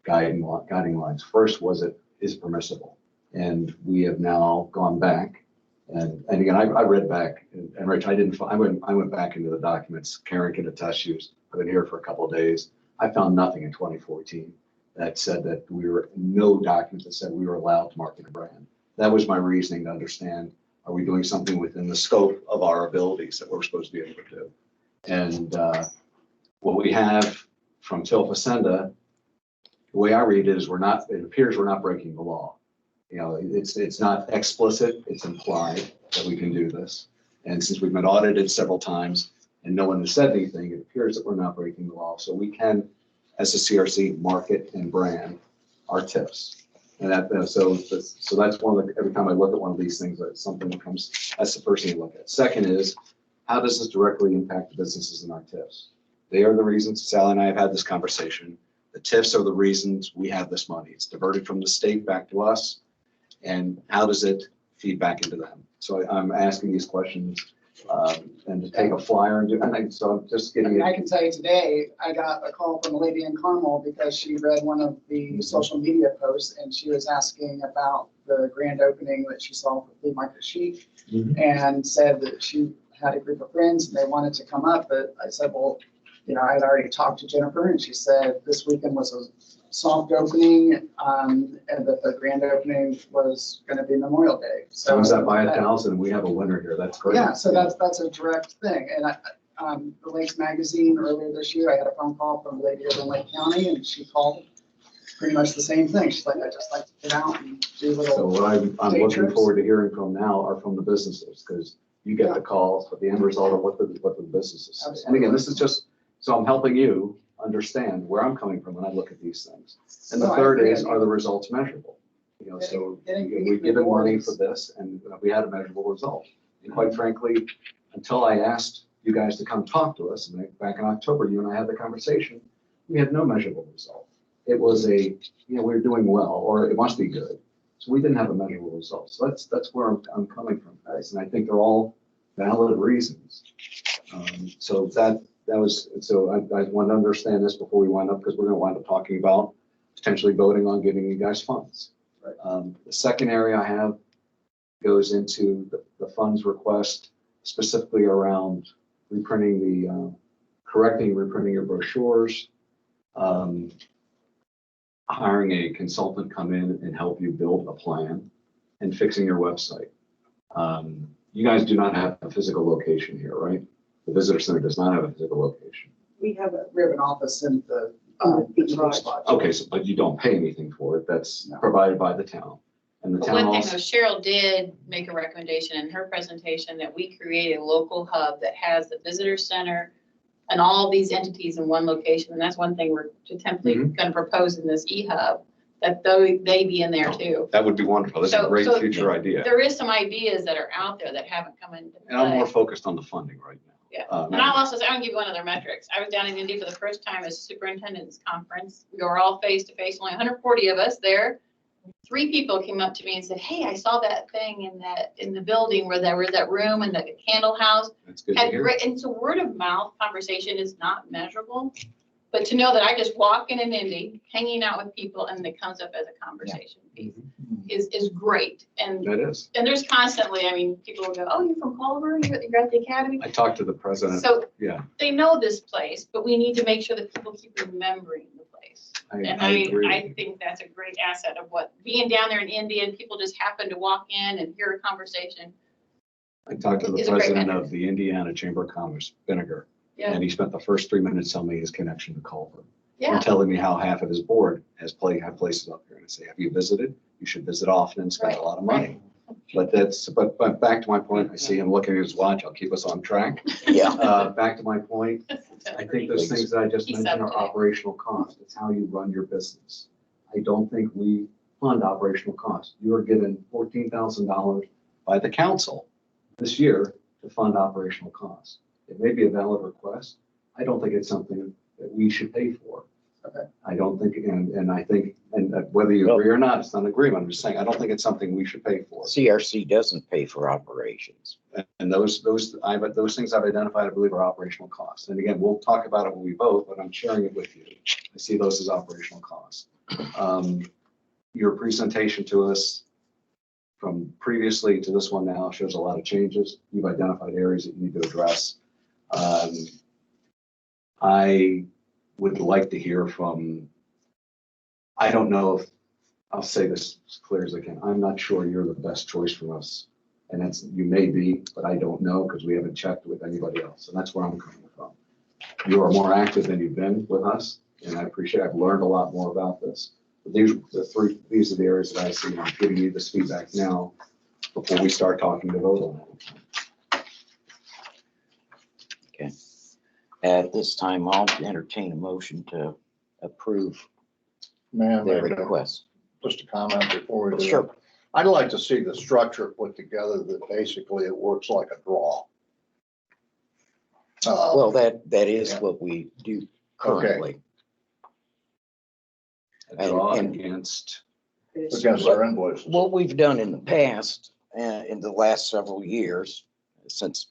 guiding lines. First was is permissible. And we have now gone back and again, I read back and Rich, I went back into the documents. Karen can attest, I've been here for a couple of days. I found nothing in 2014 that said that no document that said we were allowed to market a brand. That was my reasoning to understand, are we doing something within the scope of our abilities that we're supposed to be able to do? And what we have from Till Façade, the way I read it is it appears we're not breaking the law. You know, it's not explicit, it's implied that we can do this. And since we've been audited several times and no one has said anything, it appears that we're not breaking the law. So we can, as a CRC, market and brand our tips. And so that's one of every time I look at one of these things, that's something that comes, that's the first thing you look at. Second is, how does this directly impact the businesses in our tips? They are the reasons, Sally and I have had this conversation. The TIFs are the reasons we have this money. It's diverted from the state back to us. And how does it feed back into them? So I'm asking these questions and to take a flyer and do, so I'm just getting. I can tell you today, I got a call from a lady in Carmel because she read one of the social media posts and she was asking about the grand opening that she saw for Flea Market Chic and said that she had a group of friends and they wanted to come up, but I said, well, you know, I had already talked to Jennifer and she said this weekend was a soft opening and that the grand opening was going to be Memorial Day. So Times that by 1,000, we have a winner here. That's great. Yeah, so that's a direct thing. And the Lakes Magazine earlier this year, I had a phone call from a lady over in Lake County and she called pretty much the same thing. She's like, I just like to get out and do little. So what I'm day looking trips. forward to hearing from now are from the businesses, because you get the calls, but the end result of what the businesses say. And again, this is just, so I'm helping you understand where I'm coming from when I look at these things. And the third is, are the results measurable? You know, so we've given money for this and we had a measurable result. And quite frankly, until I asked you guys to come talk to us, and back in October, you and I had the conversation, we had no measurable result. It was we're doing well, or it must be good. So we didn't have a measurable result. So that's where I'm coming from, guys. And I think they're all valid reasons. So I want to understand this before we wind up, because we're going to wind up talking about potentially voting on giving you guys funds. Right. The second area I have goes into the funds request, specifically around reprinting your brochures, hiring a consultant come in and help you build a plan, and fixing your website. You guys do not have a physical location here, right? The visitor center does not have a physical location. We have an office in the beach lodge. Okay, so but you don't pay anything for it. That's provided by the town. And the But town one thing also. though, Cheryl did make a recommendation in her presentation that we create a local hub that has the visitor center and all these entities in one location. And that's one thing we're attempting going to propose in this e-hub, that they be in there too. That would be wonderful. That's a great future idea. There is some ideas that are out there that haven't come into play. And I'm more focused on the funding right now. Yeah, and I'll also say, I'll give you one other metrics. I was down in Indy for the first time as superintendent's conference. We were all face to face, only 140 of us there. 3 people came up to me and said, hey, I saw that thing in the building where there was that room and the candle house. That's good to hear. And so word of mouth conversation is not measurable. But to know that I just walk in an Indy, hanging out with people, and it comes up as a conversation piece is great. And It is. and there's constantly, I mean, people will go, oh, you're from Culver, you're at the academy. I talked to the president. So Yeah, they know this place, but we need to make sure that people keep remembering the place. And I agree. I think that's a great asset of what, being down there in India and people just happen to walk in and hear a conversation. I talked to the It's a great president vendor. of the Indiana Chamber of Commerce, Vinegar, Yeah, and he spent the first 3 minutes telling me his connection to Culver. yeah. And telling me how half of his board have places up here. And I say, have you visited? You should visit often and spend a lot of money. But but back to my point, I see him looking at his watch. I'll keep us on track. Yeah. Back to my point, I think those things that I just He's mentioned up are today. operational costs. It's how you run your business. I don't think we fund operational costs. You are given $14,000 by the council this year to fund operational costs. It may be a valid request. I don't think it's something that we should pay for. I don't think, and I think, and whether you agree or not, it's not an agreement. I'm just saying, I don't think it's something we should pay for. CRC doesn't pay for operations. And those things I've identified, I believe, are operational costs. And again, we'll talk about it when we vote, but I'm sharing it with you. I see those as operational costs. Your presentation to us from previously to this one now shows a lot of changes. You've identified areas that you need to address. I would like to hear from, I don't know if, I'll say this as clear as I can. I'm not sure you're the best choice for us. And that's, you may be, but I don't know because we haven't checked with anybody else. And that's where I'm coming from. You are more active than you've been with us. And I appreciate, I've learned a lot more about this. But these are the areas that I see. I'm giving you this feedback now before we start talking to vote on it. Okay. At this time, I'll entertain a motion to approve Man, their maybe request. just a comment before we do. Sure. I'd like to see the structure put together that basically it works like a draw. Well, that is yeah. what we do currently. A draw And- against, Against our invoices. What we've done in the past, in the last several years, since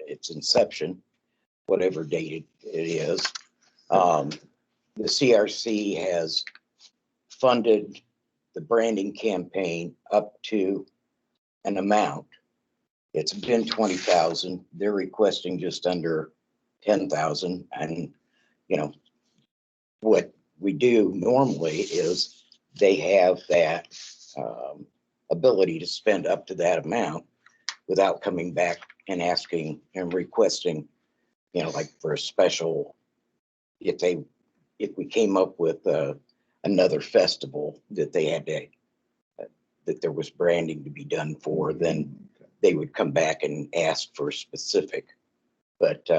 its inception, whatever date it is, the CRC has funded the branding campaign up to an amount. It's been 20,000. They're requesting just under 10,000. And, you know, what we do normally is they have that ability to spend up to that amount without coming back and asking and requesting, you know, like for a special, if we came up with another festival that they had to, that there was branding to be done for, then they would come back and ask for specific. But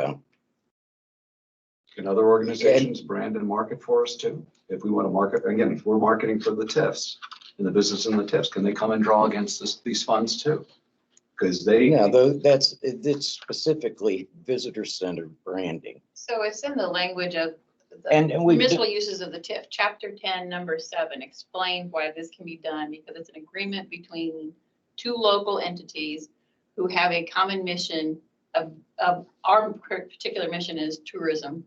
can other organizations brand and market for us too? If we want to market, again, if we're marketing for the TIFs and the business in the TIFs, can they come and draw against these funds too? Because they. yeah, it's specifically visitor center branding. So it's in the language of And the we permissible uses of the TIF, chapter 10, number 7, explains why this can be done, because it's an agreement between two local entities who have a common mission of our particular mission is tourism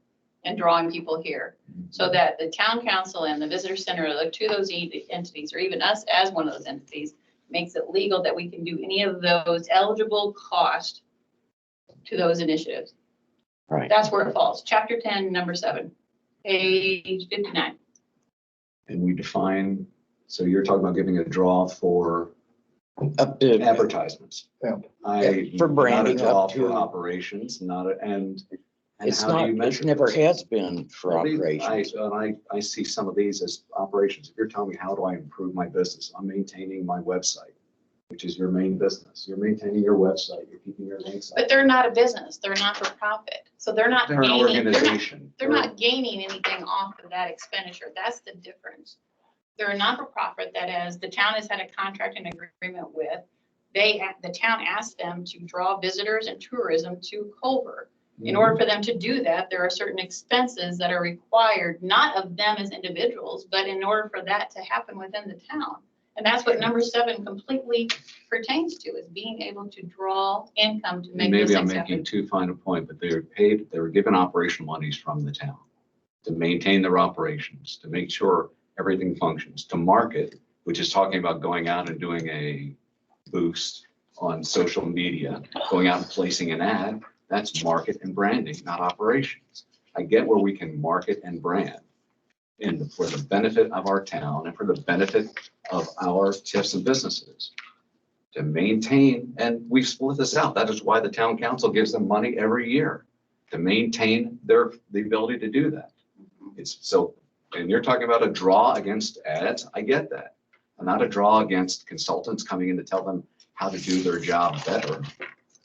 and drawing people here. So that the town council and the visitor center, the two of those entities, or even us as one of those entities, makes it legal that we can do any of those eligible costs to those initiatives. Right. That's where it falls. Chapter 10, number 7, page 59. And we define, so you're talking about giving a draw for Up to, advertisements. Yeah. for branding, Not a draw up for to- operations, not a, and it's how do not, you it measure never this? has been for Well, operations. I see some of these as operations. If you're telling me, how do I improve my business? I'm maintaining my website, which is your main business. You're maintaining your website, you're keeping your links up. But they're not a business. They're not for profit. So they're not They're an gaining, organization. they're not gaining anything off of that expenditure. That's the difference. They're a not-for-profit that as the town has had a contract and agreement with, the town asked them to draw visitors and tourism to Culver. In order for them to do that, there are certain expenses that are required, not of them as individuals, but in order for that to happen within the town. And that's what number 7 completely pertains to, is being able to draw income to make And those maybe I'm things making happen. too fine a point, but they were given operational monies from the town to maintain their operations, to make sure everything functions, to market, which is talking about going out and doing a boost on social media, going out and placing an ad. That's market and branding, not operations. I get where we can market and brand for the benefit of our town and for the benefit of our TIFs and businesses to maintain, and we split this out. That is why the town council gives them money every year to maintain the ability to do that. It's so, and you're talking about a draw against ads. I get that. And not a draw against consultants coming in to tell them how to do their job better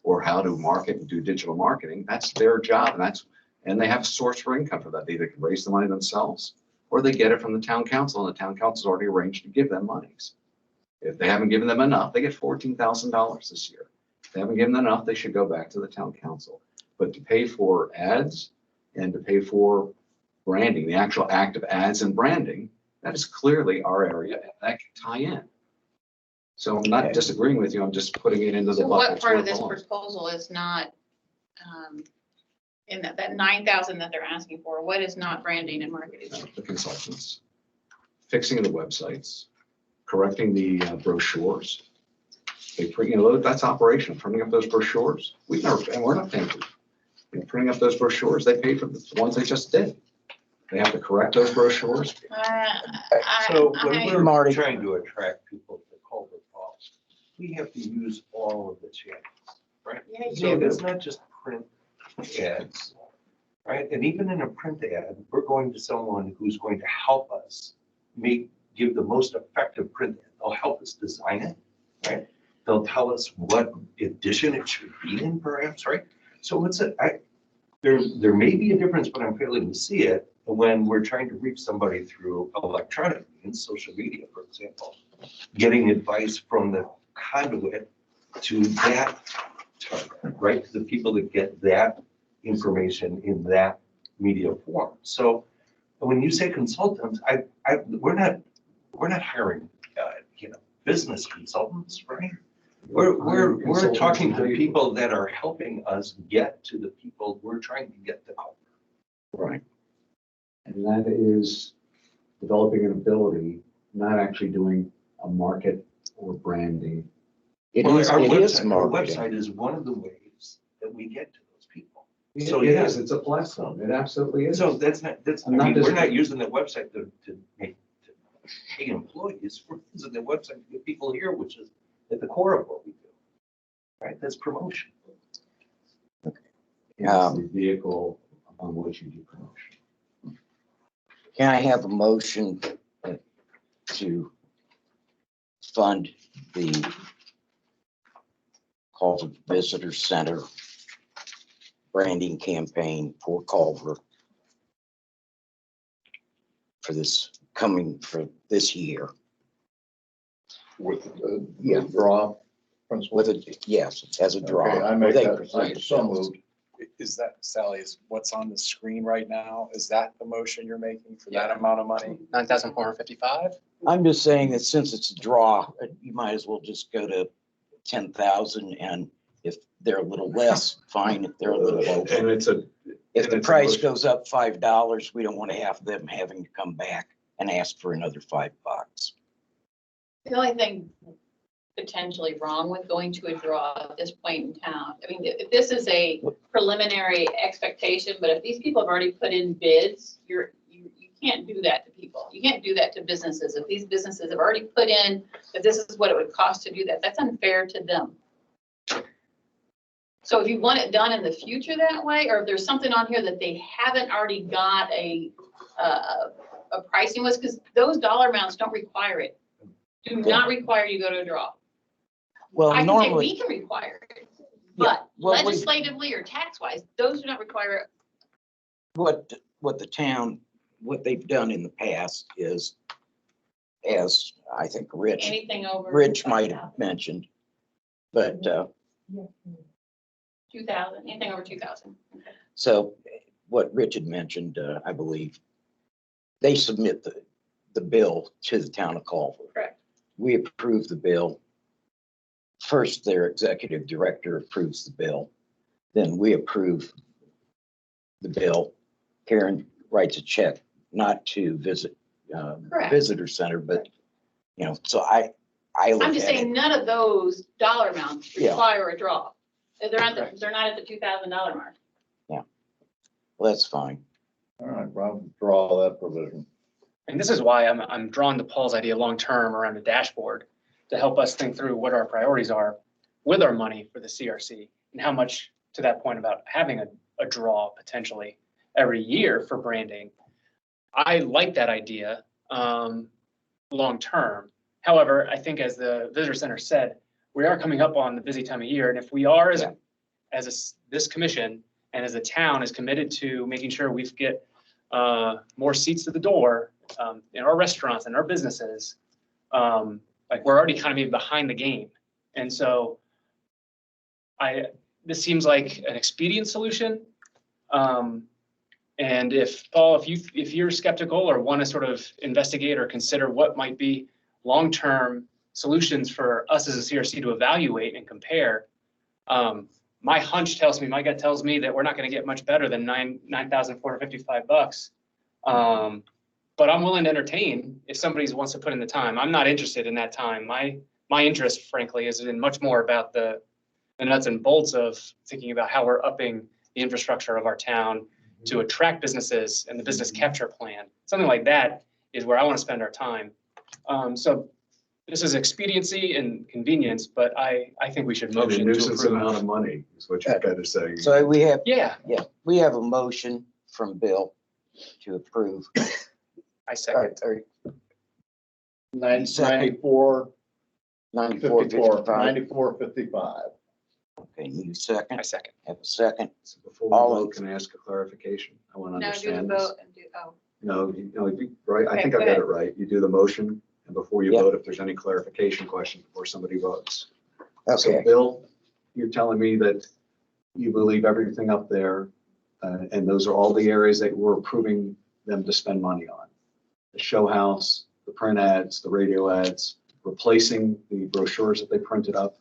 or how to market and do digital marketing. That's their job, and they have a source for income for that. They either can raise the money themselves or they get it from the town council, and the town council's already arranged to give them monies. If they haven't given them enough, they get $14,000 this year. If they haven't given them enough, they should go back to the town council. But to pay for ads and to pay for branding, the actual act of ads and branding, that is clearly our area, and that can tie in. So I'm not disagreeing with you, I'm just putting it into the So bucket. what part of this proposal is not, in that 9,000 that they're asking for, what is not branding and marketing? The consultants, fixing the websites, correcting the brochures. They print, that's operational, printing up those brochures. We're not paying for printing up those brochures. They pay for the ones they just did. They have to correct those brochures. So when we're Marty. trying to attract people to Culver Falls, we have to use all of the channels, right? Yeah, you So do. it's not just print ads, right? And even in a print ad, we're going to someone who's going to help us give the most effective print ad. They'll help us design it, right? They'll tell us what edition it should be in, perhaps, right? So there may be a difference, but I'm failing to see it when we're trying to reach somebody through electronic means, social media, for example, getting advice from the conduit to that target, right? To the people that get that information in that media form. So when you say consultants, we're not hiring, business consultants, right? We're talking to people that are helping us get to the people we're trying to get to Culver. Right. And that is developing an ability, not actually doing a market or branding. Our Our website is one of the ways that we get to those people. So It yeah. is, it's a platform. It absolutely is. So I'm not we're not using the website to pay employees. We're using the website to get people here, which is at the core of what we do. Right? That's promotion. It's the vehicle upon which you do promotion. Can I have a motion to fund the Culver Visitor Center branding campaign for Culver for this year? With the Yeah. draw principle. With a, yes, as a draw. Okay, I make They that, present so themselves. moved. Is that, Sally, is what's on the screen right now, is that the motion you're making for that amount of money? 9,455? I'm just saying that since it's a draw, you might as well just go to 10,000, and if they're a little less, fine. If they're a little over. And it's a. If and the it's a price motion. goes up $5, we don't want to have them having to come back and ask for another $5. The only thing potentially wrong with going to a draw at this point in town, I mean, if this is a preliminary expectation, but if these people have already put in bids, you can't do that to people. You can't do that to businesses. If these businesses have already put in that this is what it would cost to do that, that's unfair to them. So if you want it done in the future that way, or if there's something on here that they haven't already got a pricing list, because those dollar amounts don't require it. Do not require you to go to a draw. Well, I can say normally, we can require it, Yeah, but well, we- legislatively or tax wise, those do not require it. what they've done in the past is, as I think Anything over. Rich might have mentioned, but, 2,000, anything over 2,000. so what Rich had mentioned, I believe, they submit the bill to the town of Culver. Correct. We approve the bill. First, their executive director approves the bill. Then we approve the bill. Karen writes a check, not to visit, Correct. visitor center, but, you know, so I look I'm just at it. saying, none of those dollar amounts Yeah. require a draw. They're not at the $2,000 mark. Well, that's fine. All right, Rob, draw that provision. And this is why I'm drawn to Paul's idea long-term around a dashboard to help us think through what our priorities are with our money for the CRC and how much, to that point about having a draw potentially every year for branding. I like that idea long-term. However, I think as the visitor center said, we are coming up on the busy time of year. And if we are this commission and as a town is committed to making sure we get more seats to the door in our restaurants and our businesses, like we're already kind of behind the game. And so this seems like an expedient solution. And if Paul, if you're skeptical or want to sort of investigate or consider what might be long-term solutions for us as a CRC to evaluate and compare, my hunch tells me, my gut tells me that we're not going to get much better than $9,455. But I'm willing to entertain if somebody wants to put in the time. I'm not interested in that time. My interest, frankly, is in much more about the nuts and bolts of thinking about how we're upping the infrastructure of our town to attract businesses and the business capture plan. Something like that is where I want to spend our time. So this is expediency and convenience, but I think we should And a motion to nuisance amount approve. of money is what you're kind of saying. So we have, Yeah, we have a motion from Bill to approve. I second. Ninety-four, 9455. 94.55. Okay, you second? I second. Have a second? So before we All in- vote, can I ask a clarification? I want to No, do the understand this. vote and do, No, right, I Okay, think go I got ahead. it right. You do the motion, and before you Yep. vote, if there's any clarification question before somebody votes. So Okay, Bill, you're telling me that you believe everything up there, and those are all the areas that we're approving them to spend money on. The show house, the print ads, the radio ads, replacing the brochures that they printed up,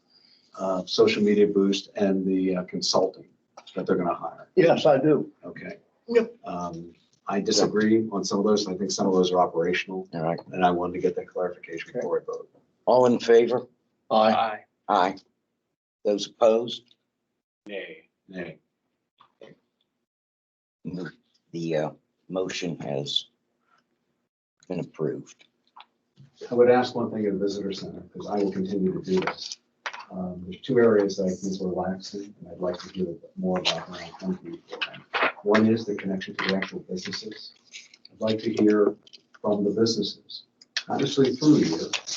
social media boost, and the consulting that they're gonna hire. Yes, I do. Okay. Yep. I disagree on some of those. I think some of those are operational, all right. and I wanted to get that clarification before I vote. All in favor? Aye. Aye. Aye. Those opposed? Nay. Nay. The motion has been approved. I would ask one thing at the visitor center, because I will continue to do this. There's two areas that I think we're laxing, and I'd like to hear a bit more about when I come to you. One is the connection to the actual businesses. I'd like to hear from the businesses, not necessarily through you, but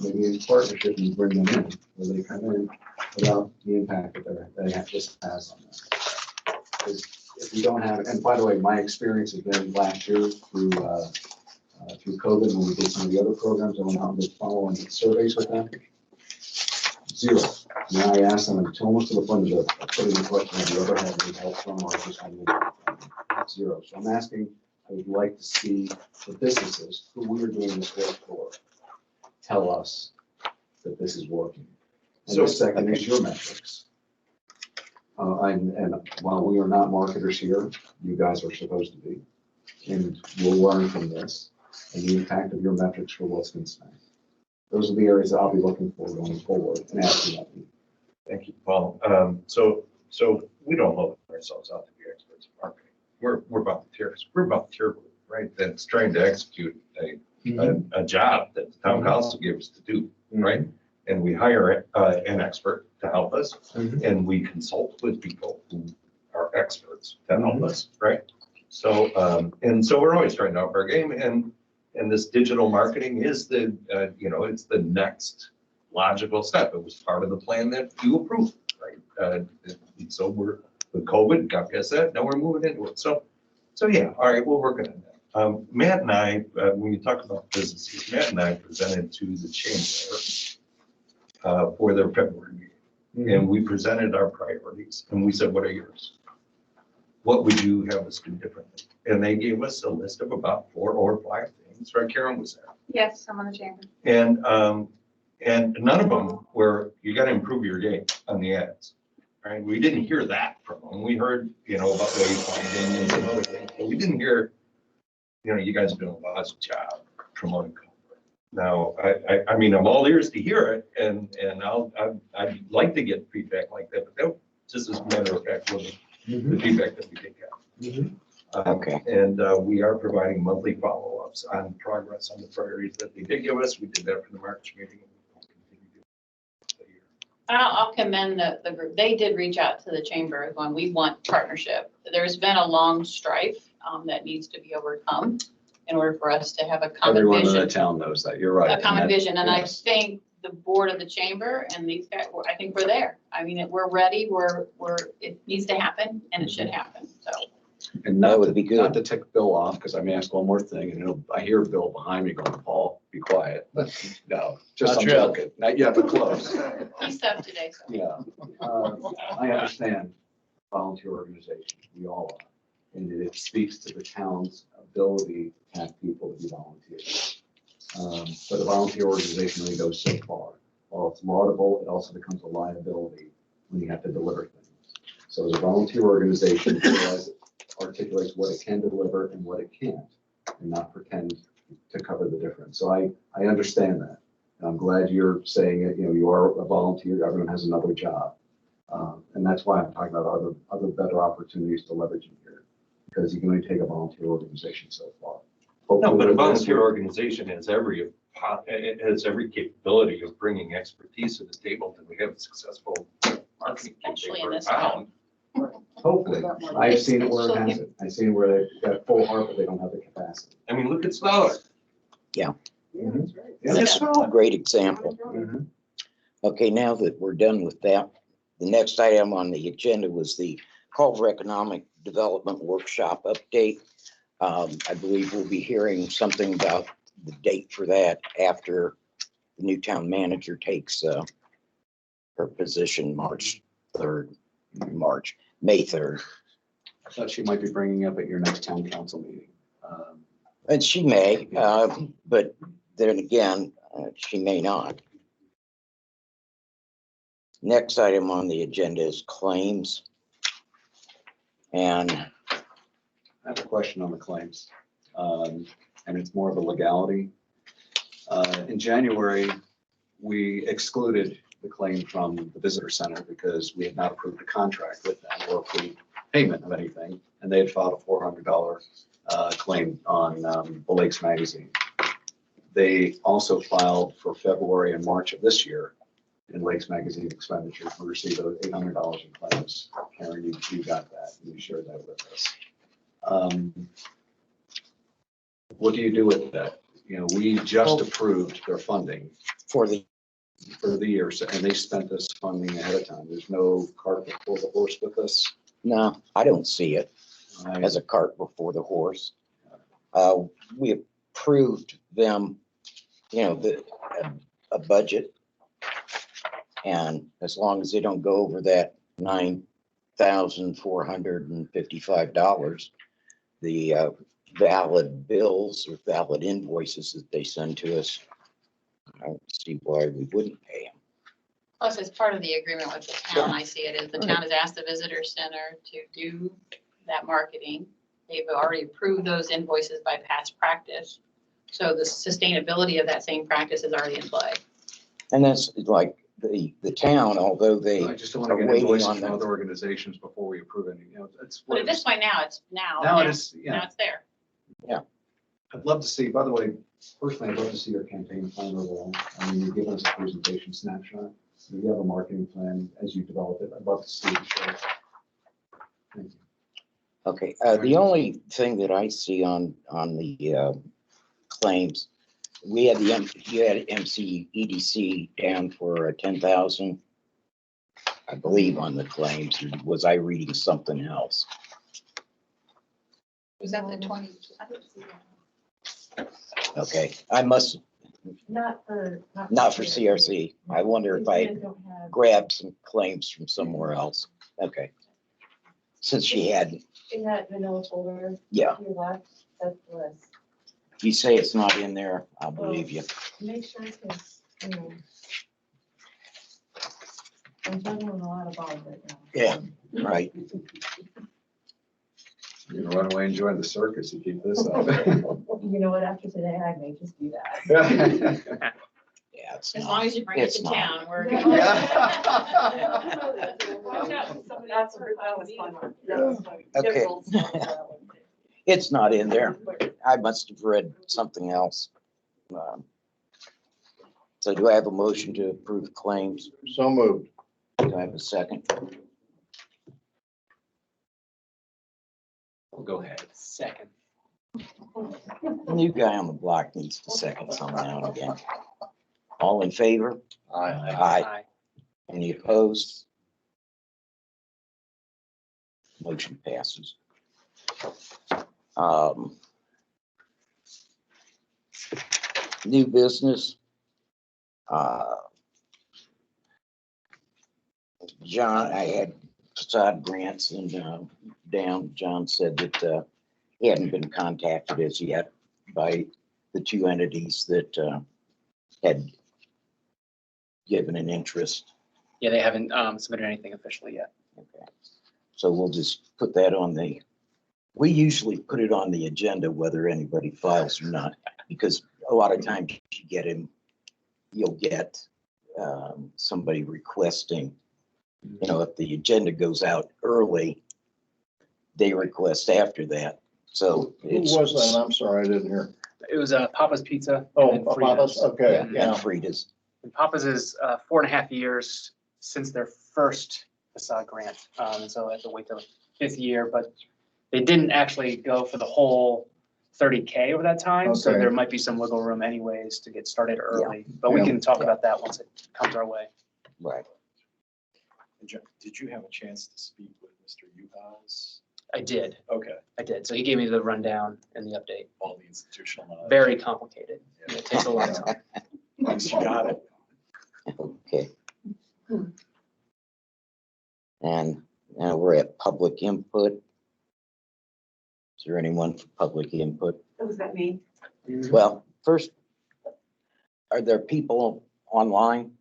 maybe in partnership, you bring them in, where they come in without the impact that they have just has on them. Because if we don't have, and by the way, my experience has been last year through COVID, when we did some of the other programs, I went out and did following surveys with them. Zero. And I asked them, and almost to the point of putting the question, have you ever had any help from or just had any? Zero. So I'm asking, I would like to see the businesses who we are doing this work for tell us that this is working. And the second is your metrics. And while we are not marketers here, you guys are supposed to be. And we'll learn from this and the impact of your metrics for what's been spent. Those are the areas that I'll be looking for going forward and asking of you. Thank you, Paul. So we don't hold ourselves out to be experts in marketing. We're about the tiers. We're about the tier group, right? That's trying to execute a job that the town council gave us to do, right? And we hire an expert to help us, and we consult with people who are experts to help us, right? So so we're always trying to up our game, and this digital marketing is the it's the next logical step. It was part of the plan that you approved, right? So we're with COVID, got past that. Now we're moving into it. So yeah, all right, we're working on that. Matt and I, when you talk about businesses, Matt and I presented to the chamber for their February meeting, and we presented our priorities, and we said, "What are yours? What would you have us do differently?" And they gave us a list of about 4 or 5 things. Right, Karen was there. yes, I'm on the chamber. And none of them were, you got to improve your game on the ads, right? We didn't hear that from them. We heard, about wayfinding and some other things, but we didn't hear you know, you guys are doing a lousy job promoting Culver. Now, I mean, I'm all ears to hear it, and I'd like to get feedback like that, but that just as a matter of fact, was the feedback that we did get. Okay. And we are providing monthly follow-ups on progress on the priorities that they did give us. We did that for the March meeting. We'll continue to do it for the year. I'll commend the group. They did reach out to the chamber when we want partnership. There's been a long strife that needs to be overcome in order for us to have a common Everyone in the vision. town knows that, you're right. A common vision, and I yes. think the board of the chamber and these guys, I think we're there. I mean, we're ready, it needs to happen and it should happen, so. And That not would to, be good. not to tick Bill off, because I may ask one more thing, and I hear Bill behind me going, Paul, be quiet. No, just Not I'm true. joking. Not yet, but close. He's tough today, so. Yeah. I understand volunteer organizations, we all are. And it speaks to the town's ability to have people to be volunteers. But a volunteer organization only goes so far. While it's laudable, it also becomes a liability when you have to deliver things. So as a volunteer organization, it articulates what it can deliver and what it can't, and not pretend to cover the difference. So I understand that. And I'm glad you're saying it, you know, you are a volunteer, everyone has another job. And that's why I'm talking about other better opportunities to leverage in here, because you can only take a volunteer organization so far. No, but a Hopefully, volunteer organization has it has every capability of bringing expertise to the table to have a successful marketing campaign Especially in for a this town. Hopefully, I've seen it where it hasn't. I've seen it where they've got full heart, but they don't have the capacity. I mean, look at Smaller. Yeah, that's right. That's a great example. Mhm. Okay, now that we're done with that, the next item on the agenda was the Culver Economic Development Workshop update. I believe we'll be hearing something about the date for that after the new town manager takes her position May 3rd. I thought she might be bringing up at your next town council meeting. And she may, but then again, she may not. Next item on the agenda is claims. And I have a question on the claims, and it's more of a legality. In January, we excluded the claim from the visitor center because we had not approved the contract with them or approved payment of anything, and they had filed a $400 claim on the Lakes magazine. They also filed for February and March of this year in Lakes magazine expenditures. We received $800 in claims. Karen, you got that, and you shared that with us. What do you do with that? You know, we just approved their funding for the, year, and they spent this funding ahead of time. There's no cart before the horse with this. no, I don't see it as a cart before the horse. We approved them, you know, a budget. And as long as they don't go over that $9,455, the valid bills or valid invoices that they send to us, I don't see why we wouldn't pay them. Plus, as part of the agreement with the town, I see it as the town has asked the visitor center to do that marketing. They've already approved those invoices by past practice. So the sustainability of that same practice is already in play. And that's like the town, although they I just don't want to are get waiting invoices on from them. other organizations before we approve any, you know, that's. But at this point now, it's now. Now it is, Now yeah. it's there. I'd love to see, by the way, personally, I'd love to see your campaign plan overall. I mean, you've given us a presentation snapshot. You have a marketing plan as you develop it. I'd love to see it show. Thank you. Okay, the only thing that I see on the claims, you had MCEDC down for 10,000, I believe, on the claims. Was I reading something else? Was that the 20? I didn't see that. Okay, I must, Not for CRC. I wonder if I grabbed some claims from somewhere else. Okay. Since she had, In that vanilla folder. yeah, To your left, that's the list. if you say it's not in there, I'll believe you. Make sure it's, you know. I'm juggling a lot of balls right now. Yeah, right. You can run away and join the circus, you keep this up. You know what, after today, I may just do that. Yeah, it's As not. long as you bring it It's to not. town, we're. That was fun. That was fun. Okay. Difficult stuff, that one. It's not in there. I must have read something else. So do I have a motion to approve claims? So moved. Do I have a second? Go ahead. Second. The new guy on the block needs to second some now and again. All in favor? Aye. Any opposed? Motion passes. New business. John, I had Façade grants and John said that he hadn't been contacted as yet by the two entities that had given an interest. Yeah, they haven't submitted anything officially yet. Okay. So we'll just put that on we usually put it on the agenda whether anybody files or not, because a lot of times you'll get somebody requesting, if the agenda goes out early, they request after that. So Who was that? I'm sorry, I didn't hear. It was Papa's Pizza. Oh, and then Papa's, Frida's. okay, And yeah. Frida's. And Papa's is 4.5 years since their first Façade grant. So I have to wait till the 5th year, but they didn't actually go for the whole 30K over that time. So Okay. there might be some wiggle room anyways to get started early, but we Yeah. can talk about that once it comes our way. Right. Did you have a chance to speak with Mr. Uhas? I did. Okay, So he gave me the rundown and the update. all the institutional knowledge. Very complicated. It takes a lot of time. Once you got it. Okay. And now we're at public input. Is there anyone for public input? Was that me? Well, first, are there people online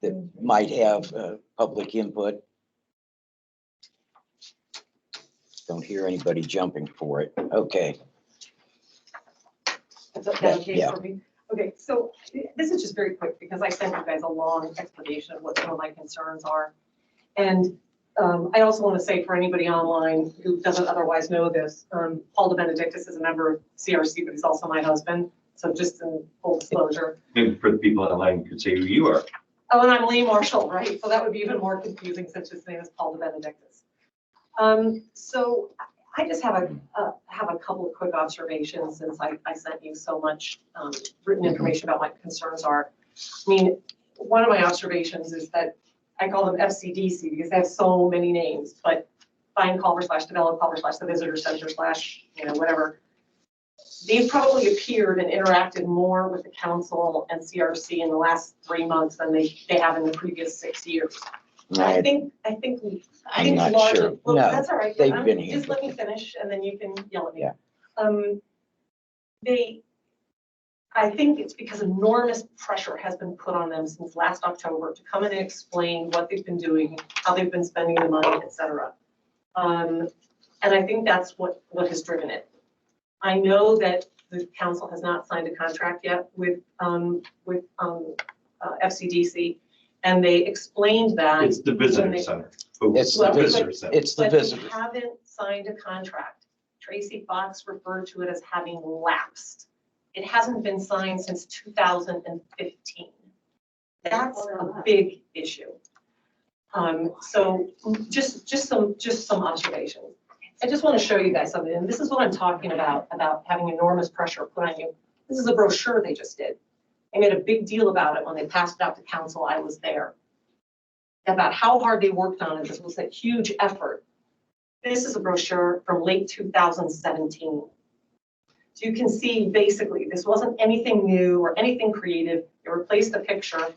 that might have public input? Don't hear anybody jumping for it. Okay. Is that okay Yeah. for me? Okay, so this is just very quick because I sent you guys a long explanation of what some of my concerns are. And I also want to say for anybody online who doesn't otherwise know this, Paul DeBenedictis is a member of CRC, but he's also my husband. So just in full disclosure. Maybe for the people online who could say who you are. Oh, and I'm Lee Marshall, right? So that would be even more confusing since his name is Paul DeBenedictis. So I just have a couple of quick observations since I sent you so much written information about what my concerns are. I mean, one of my observations is that I call them FCDC because they have so many names, but find Culver / develop Culver / the visitor center / whatever. They've probably appeared and interacted more with the council and CRC in the last 3 months than they have in the previous 6 years. I think I'm not largely- sure. Well, No, that's all right. they've been here. Just let me finish and then you can yell at me. Yeah. I think it's because enormous pressure has been put on them since last October to come in and explain what they've been doing, how they've been spending the money, et cetera. And I think that's what has driven it. I know that the council has not signed a contract yet with FCDC, and they explained that. It's the visitor they- center. It's The the visitor center. It's the But they visitor. haven't signed a contract. Tracy Fox referred to it as having lapsed. It hasn't been signed since 2015. That's a big issue. So just some observations. I just want to show you guys something, and this is what I'm talking about having enormous pressure put on you. This is a brochure they just did. They made a big deal about it when they passed it out to council. I was there. About how hard they worked on it. This was a huge effort. This is a brochure from late 2017. So you can see basically this wasn't anything new or anything creative. They replaced the picture.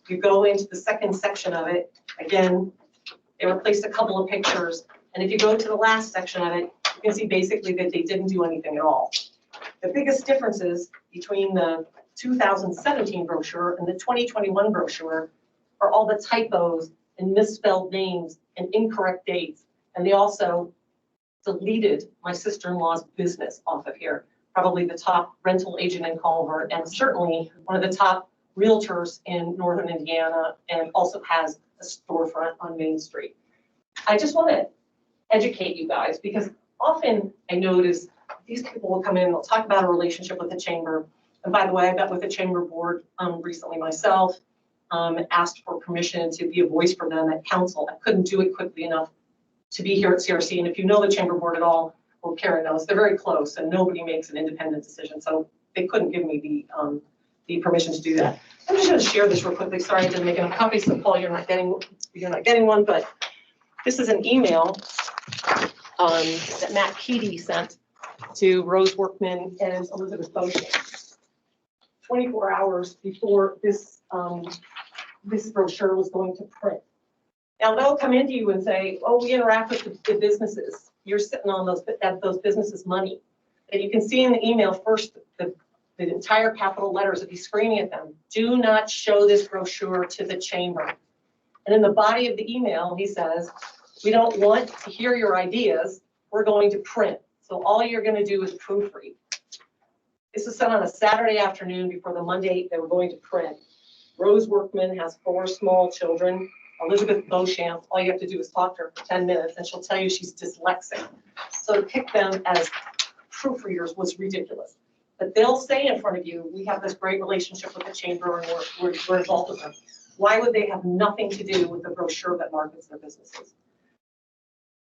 You go into the second section of it. Again, they replaced a couple of pictures. And if you go to the last section of it, you can see basically that they didn't do anything at all. The biggest differences between the 2017 brochure and the 2021 brochure are all the typos and misspelled names and incorrect dates. And they also deleted my sister-in-law's business off of here, probably the top rental agent in Culver, and certainly one of the top realtors in northern Indiana, and also has a storefront on Main Street. I just want to educate you guys, because often I notice these people will come in, they'll talk about a relationship with the chamber. And by the way, I met with the chamber board recently myself, asked for permission to be a voice for them at council. I couldn't do it quickly enough to be here at CRC. And if you know the chamber board at all, well, Karen knows, they're very close and nobody makes an independent decision. So they couldn't give me the permission to do that. I'm just going to share this real quickly. Sorry I didn't make enough copies, so Paul, you're not getting one, but this is an email that Matt Keady sent to Rose Workman and Elizabeth Beauchamp 24 hours before this brochure was going to print. Now they'll come into you and say, oh, we interact with the businesses. You're sitting on those businesses' money. And you can see in the email first, the entire capital letters that he's screaming at them. Do not show this brochure to the chamber. And in the body of the email, he says, we don't want to hear your ideas. We're going to print. So all you're going to do is proofread. This is sent on a Saturday afternoon before the Monday they were going to print. Rose Workman has 4 small children. Elizabeth Beauchamp, all you have to do is talk to her for 10 minutes and she'll tell you she's dyslexic. So to pick them as proofreaders was ridiculous. But they'll say in front of you, we have this great relationship with the chamber and we're involved with them. Why would they have nothing to do with the brochure that markets their businesses?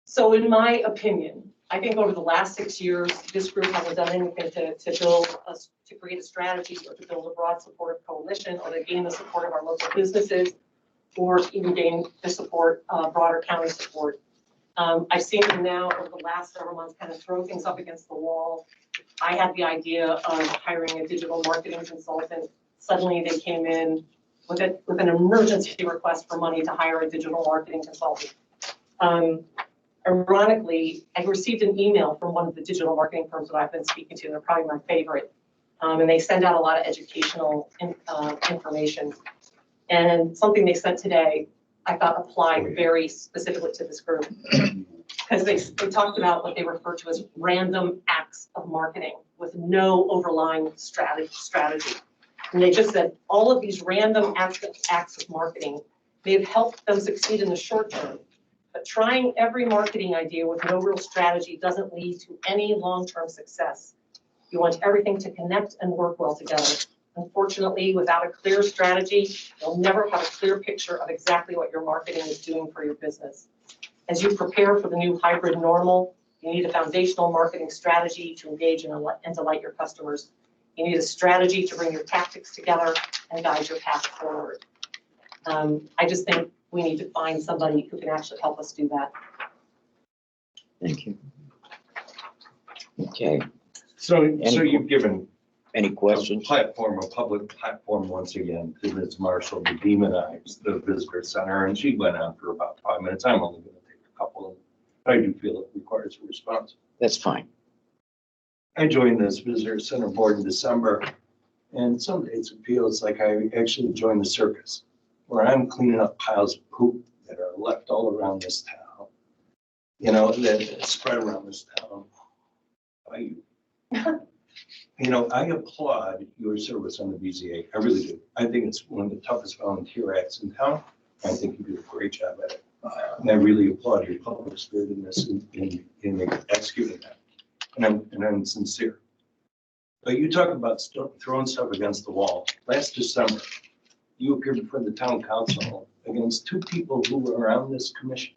So in my opinion, I think over the last 6 years, this group hasn't done anything to create a strategy or to build a broad supportive coalition or to gain the support of our local businesses or even gain the support, broader county support. I've seen them now over the last several months kind of throw things up against the wall. I had the idea of hiring a digital marketing consultant. Suddenly they came in with an emergency request for money to hire a digital marketing consultant. Ironically, I received an email from one of the digital marketing firms that I've been speaking to. They're probably my favorite. And they send out a lot of educational information. And something they sent today, I thought applied very specifically to this group. Because they talked about what they refer to as random acts of marketing with no overlying strategy. And they just said all of these random acts of marketing may have helped them succeed in the short term. But trying every marketing idea with no real strategy doesn't lead to any long-term success. You want everything to connect and work well together. Unfortunately, without a clear strategy, you'll never have a clear picture of exactly what your marketing is doing for your business. As you prepare for the new hybrid normal, you need a foundational marketing strategy to engage and delight your customers. You need a strategy to bring your tactics together and guide your path forward. I just think we need to find somebody who can actually help us do that. Thank you. Okay, So you've given any questions? a public platform once again to Ms. Marshall to demonize the visitor center, and she went on for about 5 minutes. I'm only going to take a couple of, I do feel it requires a response. That's fine. I joined this visitor center board in December, and some days it feels like I actually joined the circus, where I'm cleaning up piles of poop that are left all around this town, you know, that spread around this town by you. You know, I applaud your service on the BZA. I really do. I think it's one of the toughest volunteer acts in town. I think you do a great job at it. And I really applaud your public spirit in this, in executing that. And I'm sincere. But you talk about throwing stuff against the wall. Last December, you appeared before the town council against 2 people who were on this commission.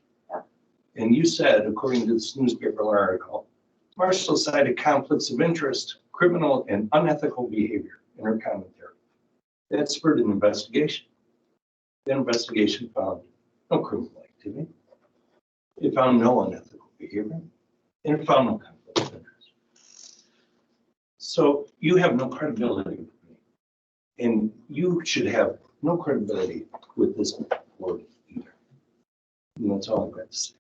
And you said, according to this newspaper article, Marshall cited conflicts of interest, criminal and unethical behavior in her commentary. That spurred an investigation. The investigation found no criminal activity. It found no unethical behavior. And it found no conflict of interest. So you have no credibility with me. And you should have no credibility with this board either. And that's all I've got to say.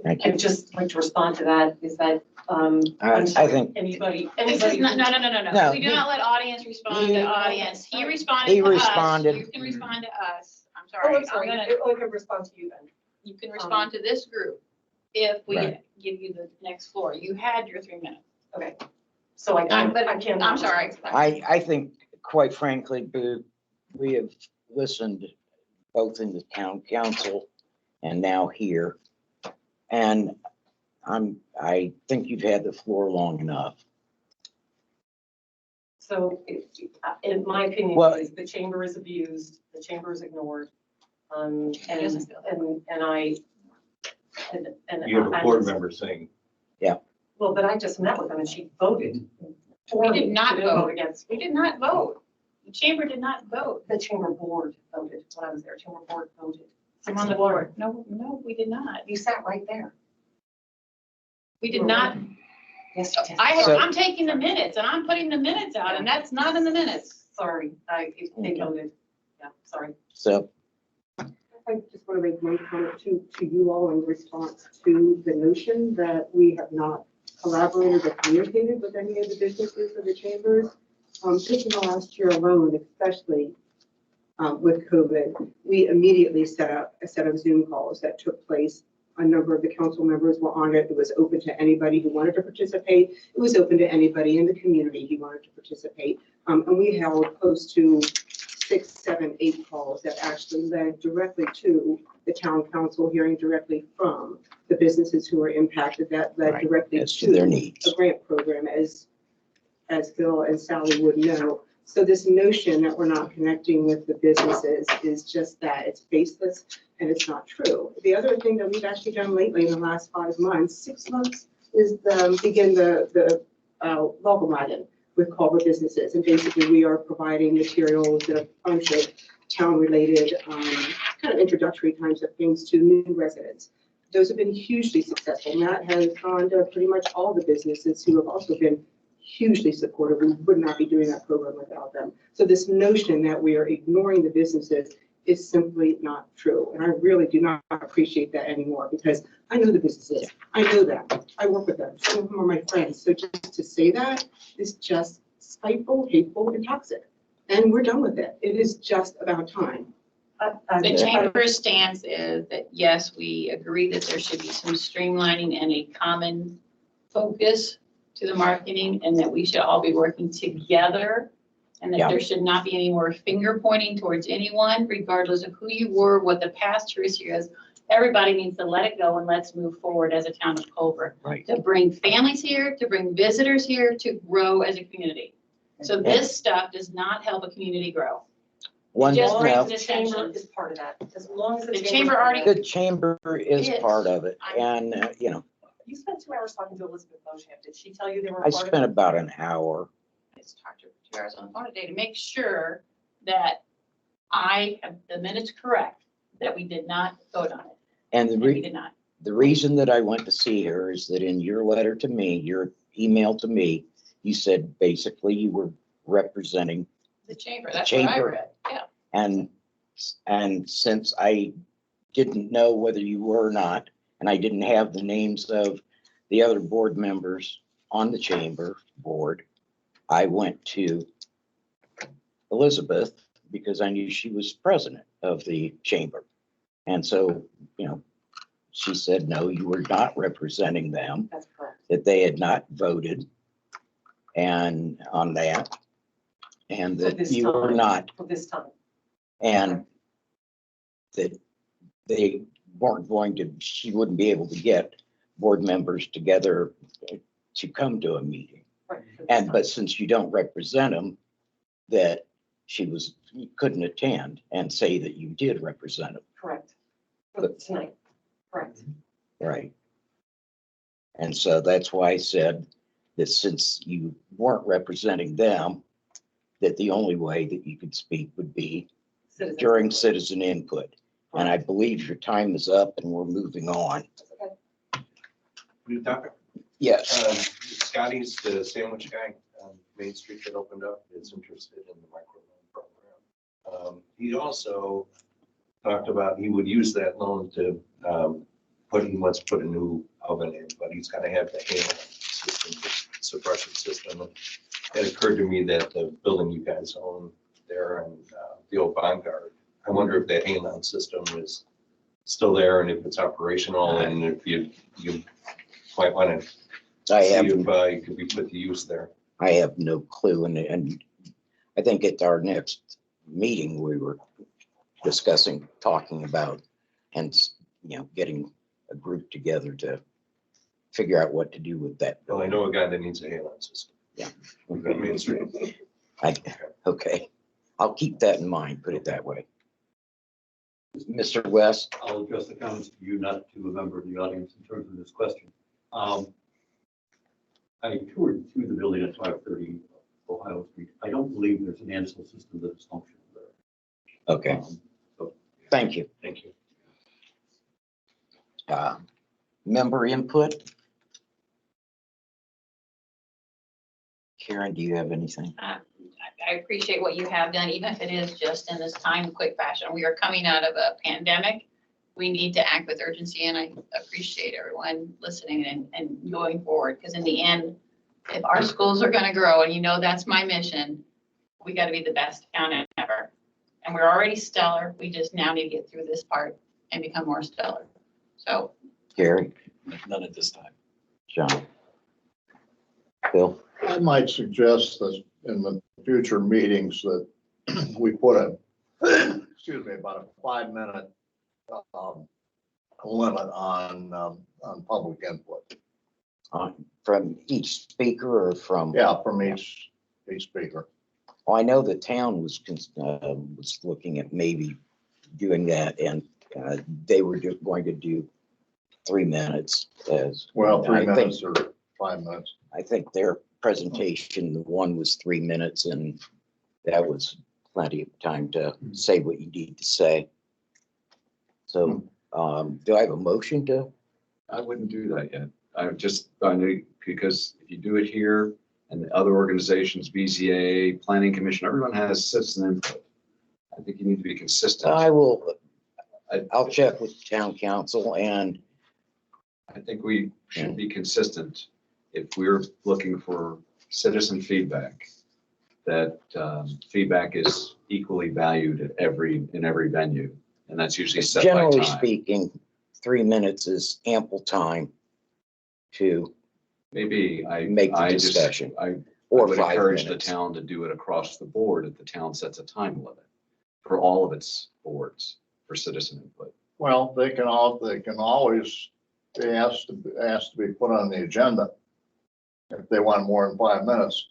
Thank you. I'd just like to respond to that is that, I think anybody. This is not, no. No. We do not let audience respond to audience. He responded He to us. responded. You can respond to us. I'm Oh, sorry. I'm sorry. I'm gonna, I can respond to you then. you can respond to this group. if we Right. give you the next floor. You had your 3 minutes. Okay. So I can't. I'm sorry. I think, quite frankly, we have listened both in the town council and now here. And I think you've had the floor long enough. So in my opinion, Well- is the chamber is abused, the chamber is ignored. And doesn't feel that. You have a board member saying, Well, but I just met with them and she voted. We did not She didn't vote. Against, We did not vote. The chamber did not vote. the chamber board voted when I was there, chamber board voted. I'm on the board. No, we did not. You sat right there. We did not. Yes, you did. So- I'm taking the minutes and I'm putting the minutes out and that's not in the minutes. Sorry, they voted. Yeah, sorry. So, I just want to make one comment to you all in response to the notion that we have not collaborated or communicated with any of the businesses of the chambers. Just in the last year alone, especially with COVID, we immediately set up a set of Zoom calls that took place. A number of the council members were on it. It was open to anybody who wanted to participate. It was open to anybody in the community who wanted to participate. And we held close to 6, 7, 8 calls that actually led directly to the town council, hearing directly from the businesses who were impacted, that led Right, directly as to their needs. a grant program, as Phil and Sally would know. So this notion that we're not connecting with the businesses is just that, it's baseless and it's not true. The other thing that we've actually done lately in the last 5 months, 6 months, is begin the welcome wagon with Culver businesses. And basically we are providing materials that are a bunch of town-related, kind of introductory kinds of things to new residents. Those have been hugely successful. And that has gone to pretty much all the businesses who have also been hugely supportive. We would not be doing that program without them. So this notion that we are ignoring the businesses is simply not true. And I really do not appreciate that anymore because I know the businesses. I know them. I work with them. Some of them are my friends. So just to say that is just spiteful, hateful, and toxic. And we're done with it. It is just about time. The chamber's stance is that, yes, we agree that there should be some streamlining and a common focus to the marketing and that we should all be working together and that Yeah. there should not be any more finger pointing towards anyone, regardless of who you were, what the past history is. Everybody needs to let it go and let's move forward as a town of Culver. Right. To bring families here, to bring visitors here, to grow as a community. So this stuff does not help a community grow. one, Just now, brings The chamber is part of that, as long as The chamber already- the chamber is It is. part of it. I- And, You spent 2 hours talking to Elizabeth Beauchamp. Did she tell you they were a I part of spent it? about an hour. I just talked to her for 2 hours on the phone today to make sure that I have the minutes correct, that we did not vote on it. And And we did not. the reason that I went to see her is that in your letter to me, your email to me, you said basically you were representing, The chamber, that's what I chamber. read, yeah. and since I didn't know whether you were or not, and I didn't have the names of the other board members on the chamber board, I went to Elizabeth because I knew she was president of the chamber. And so, she said, no, you were not representing them, That's correct. that they had not voted and on that, and For that this you were time. not, For this time. and that they weren't going to, she wouldn't be able to get board members together to come to a meeting. Right, for this And, time. but since you don't represent them, that you couldn't attend and say that you did represent them. Correct. For tonight, correct. Right. And so that's why I said that since you weren't representing them, that the only way that you could speak would be Citizens. during citizen input. And I believe your time is up and we're moving on. new topic. Yes. Scotty's the sandwich guy on Main Street that opened up is interested in the microloan program. He also talked about he would use that loan to he wants to put a new oven in, but he's got to have the HALO system, suppression system. And it occurred to me that the building you guys own there and the old Vanguard, I wonder if that HALO system is still there and if it's operational and if you might want to I see have, if you could be put to use there. I have no clue. And I think at our next meeting, we were discussing, talking about, and, getting a group together to figure out what to do with that. Well, I know a guy that needs a halon system. Yeah. On Main Street. Okay, I'll keep that in mind, put it that way. Mr. West? I'll address the comments to you, not to a member of the audience in terms of this question. I toured through the building at 530 Ohio Street. I don't believe there's an Ansel system that is functional there. Okay, So thank you. Thank you. Member input? Karen, do you have anything? I appreciate what you have done, even if it is just in this time, quick fashion. We are coming out of a pandemic. We need to act with urgency, and I appreciate everyone listening and going forward, because in the end, if our schools are going to grow, and that's my mission, we got to be the best town ever. And we're already stellar. We just now need to get through this part and become more stellar. So. Gary? None at this time. John? Bill? I might suggest that in the future meetings that we put excuse me, about a 5-minute limit on public input. From each speaker or from? Yeah, from each speaker. Well, I know the town was looking at maybe doing that, and they were going to do 3 minutes as. Well, 3 I think- minutes or 5 minutes. I think their presentation, the one was 3 minutes, and that was plenty of time to say what you need to say. So, do I have a motion to? I wouldn't do that yet. I know, because if you do it here and the other organizations, BZA, Planning Commission, everyone has citizen input. I think you need to be consistent. I'll check with town council, and I think we should be consistent. If we're looking for citizen feedback, that feedback is equally valued in every venue. And that's usually set by time. generally speaking, 3 minutes is ample time to Maybe make the discussion. I or would 5 encourage the minutes. town to do it across the board if the town sets a time limit for all of its boards for citizen input. Well, they can always be asked to be put on the agenda if they want more than 5 minutes.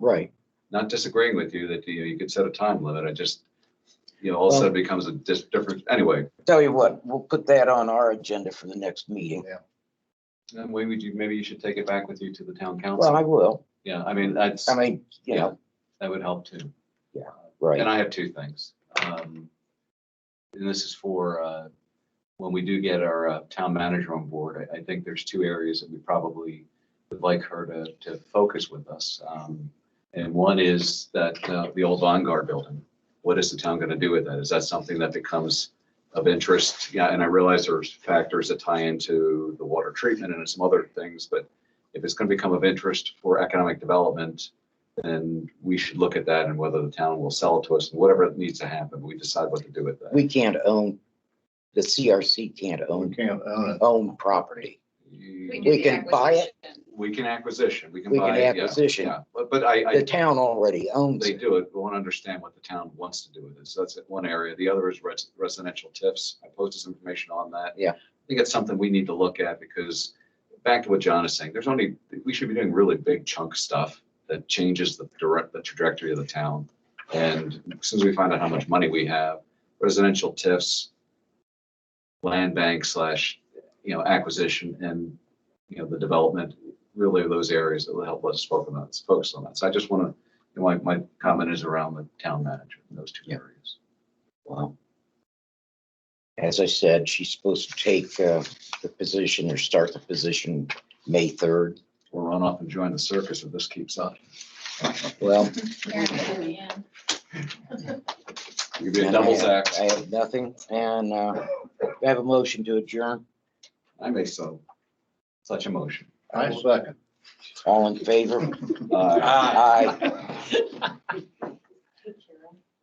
Right. Not disagreeing with you that you could set a time limit. I just, all of a sudden it becomes a different, anyway. Tell you what, we'll put that on our agenda for the next meeting. Then maybe you should take it back with you to the town council. Well, I will. Yeah, I mean, that's. That would help too. Yeah, right. And I have 2 things. And this is for when we do get our town manager on board. I think there's 2 areas that we probably would like her to focus with us. And one is that the old Vanguard building. What is the town going to do with that? Is that something that becomes of interest? Yeah, and I realize there's factors that tie into the water treatment and some other things, but if it's going to become of interest for economic development, then we should look at that and whether the town will sell it to us and whatever needs to happen, we decide what to do with that. We can't own, the CRC can't own property. We can buy it. We can acquisition. We can We buy can it, yeah, acquisition. yeah. But I. The town already owns They it. do it, but want to understand what the town wants to do with it. So that's one area. The other is residential TIFs. I posted some information on that. Yeah. I think it's something we need to look at because back to what John is saying, we should be doing really big chunk stuff that changes the trajectory of the town. And as soon as we find out how much money we have, residential TIFs, land bank / acquisition and, the development, really those areas that will help us focus on that. So I just want to, my comment is around the town manager in those 2 areas. Well, as I said, she's supposed to take the position or start the position May 3rd. We'll run off and join the circus if this keeps up. Well, You'll be a devil's act. I have nothing, and I have a motion to adjourn. I make such a motion. I second. All in favor? Aye.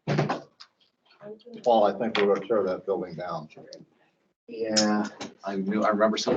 Aye. Paul, I think we're going to tear that building down. Yeah. I remember some